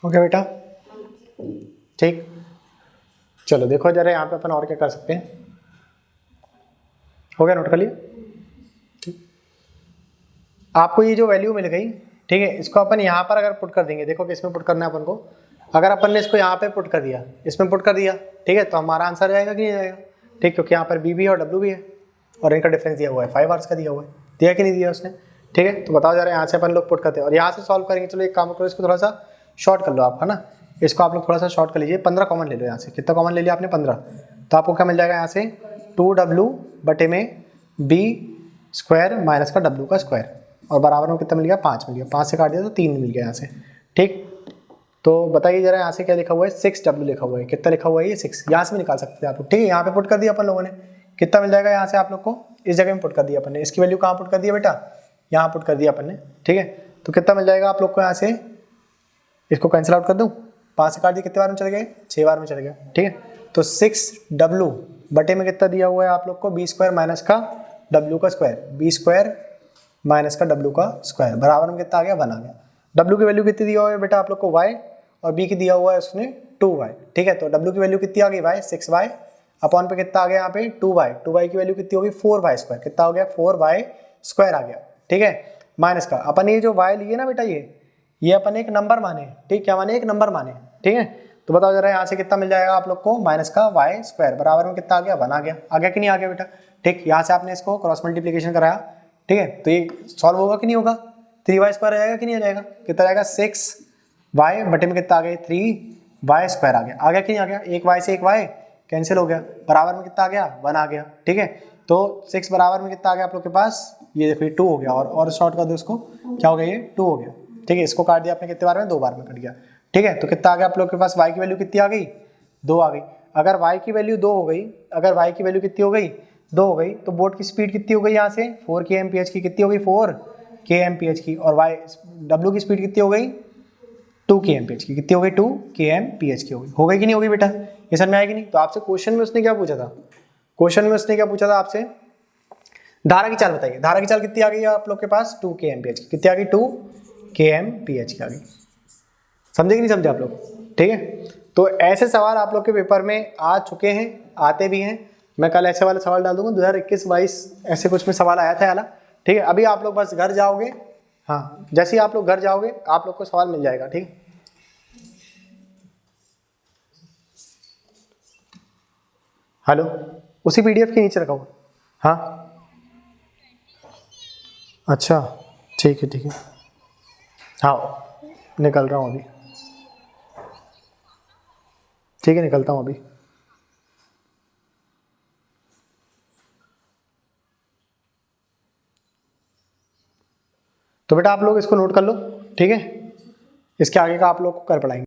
ओके बेटा, ठीक, चलो देखो जरा यहाँ पे अपन और क्या कर सकते हैं। हो गया, नोट कर लिया। ठीक, आपको ये जो वैल्यू मिल गई, ठीक है, इसको अपन यहाँ पर अगर पुट कर देंगे, देखो कि इसमें पुट करना है अपन को। अगर अपन ने इसको यहाँ पे पुट कर दिया, इसमें पुट कर दिया, ठीक है, तो हमारा आंसर आएगा कि नहीं आएगा। ठीक, क्योंकि यहाँ पर बी भी है और डब्ल्यू भी है और इनका डिफरेंस दिया हुआ है, 5 आवर्स का दिया हुआ है, दिया कि नहीं दिया उसने। ठीक है, तो बताओ जरा, यहाँ से अपन लोग पुट करते हैं और यहाँ से सॉल्व करेंगे। चलो एक काम करो, इसको थोड़ा सा शॉर्ट कर लो आप, है ना, इसको आप लोग थोड़ा सा शॉर्ट कर लीजिए। 15 कॉमन ले लो यहाँ से, कितना कॉमन ले लिया आपने, 15, तो आपको क्या मिल जाएगा यहाँ से, 2w बटे में b² माइनस का w का स्क्वायर, और बराबर में कितना मिल गया, 5 मिल गया। 5 से काट दिया तो 3 मिल गया यहाँ से। ठीक, तो बताइए जरा यहाँ से क्या लिखा हुआ है, 6w लिखा हुआ है, कितना लिखा हुआ है ये 6, यहाँ से भी निकाल सकते हैं आप लोग। ठीक है, यहाँ पे पुट कर दिया अपन लोगों ने, कितना मिल जाएगा यहाँ से आप लोग को, इस जगह में पुट कर दिया अपन ने। इसकी वैल्यू कहाँ पुट कर दिया बेटा, यहाँ पुट कर दिया अपन ने। ठीक है, तो कितना मिल जाएगा आप लोग को यहाँ से, इसको कैंसिल आउट कर दूँ, 5 से काट दिया, कितने बार में चले गए, 6 बार में चले गए। ठीक है, तो 6w बटे में कितना दिया हुआ है आप लोग को, b² माइनस का w का स्क्वायर, b² माइनस का w का स्क्वायर, बराबर में कितना आ गया, 1 आ गया। w की वैल्यू कितनी दिया हुआ है बेटा आप लोग को, y, और b की दिया हुआ है उसने 2y। ठीक है, तो w की वैल्यू कितनी आ गई, y, 6y अपॉन पे कितना आ गया यहाँ पे, 2y की वैल्यू कितनी होगी, 4y², कितना हो गया, 4y² आ गया। ठीक है, माइनस का अपन ये जो y लिए ना बेटा, ये अपन एक नंबर माने। ठीक, क्या माने, एक नंबर माने। ठीक है, तो बताओ जरा यहाँ से कितना मिल जाएगा आप लोग को, माइनस का y² बराबर में कितना आ गया, 1 आ गया। आ गया कि नहीं आ गया बेटा। ठीक, यहाँ से आपने इसको क्रॉस मल्टीप्लिकेशन कराया। ठीक है, तो ये सॉल्व होगा कि नहीं होगा, 3y² आ जाएगा कि नहीं आ जाएगा, कितना आएगा, 6y बटे में कितना आ गया, 3y² आ गया। आ गया कि नहीं आ गया, एक y से एक y कैंसिल हो गया, बराबर में कितना आ गया, 1 आ गया। ठीक है, तो 6 बराबर में कितना आ गया आप लोग के पास, ये देखो ये 2 हो गया, और शॉर्ट कर दो इसको, क्या हो गया, ये 2 हो गया। ठीक है, इसको काट दिया आपने कितने बार में, 2 बार में कट गया। ठीक है, तो कितना आ गया आप लोग के पास, y की वैल्यू कितनी आ गई, 2 आ गई। अगर y की वैल्यू 2 हो गई, अगर y की वैल्यू कितनी हो गई 2 हो गई, तो बोट की स्पीड कितनी हो गई यहाँ से 4 kmph की, कितनी हो गई 4 kmph की, और w की स्पीड कितनी हो गई 2 kmph की, कितनी हो गई 2 kmph की हो गई कि नहीं हो गई बेटा, ये समझ में आएगी नहीं। तो आपसे क्वेश्चन में उसने क्या पूछा था, क्वेश्चन में उसने क्या पूछा था आपसे, धारा की चाल बताइए, धारा की चाल कितनी आ गई है आप लोग के पास 2 kmph की, कितनी आ गई 2 kmph की आ गई, समझे कि नहीं समझे आप लोग, ठीक है। तो ऐसे सवाल आप लोग के पेपर में आ चुके हैं, आते भी हैं, मैं कल ऐसे वाले सवाल डाल दूंगा 2021-22 ऐसे कुछ में सवाल आया था वाला, ठीक है। अभी आप लोग बस घर जाओगे, हाँ जैसे ही आप लोग घर जाओगे आप लोग को सवाल मिल जाएगा, ठीक है। हेलो, उसी पीडीएफ के नीचे रखा हुआ, हाँ अच्छा ठीक है ठीक है, हाँ निकल रहा हूँ अभी, ठीक है निकलता हूँ अभी। तो बेटा आप लोग इसको नोट कर लो, ठीक है, इसके आगे का आप लोग को कर पढ़ाएंगे।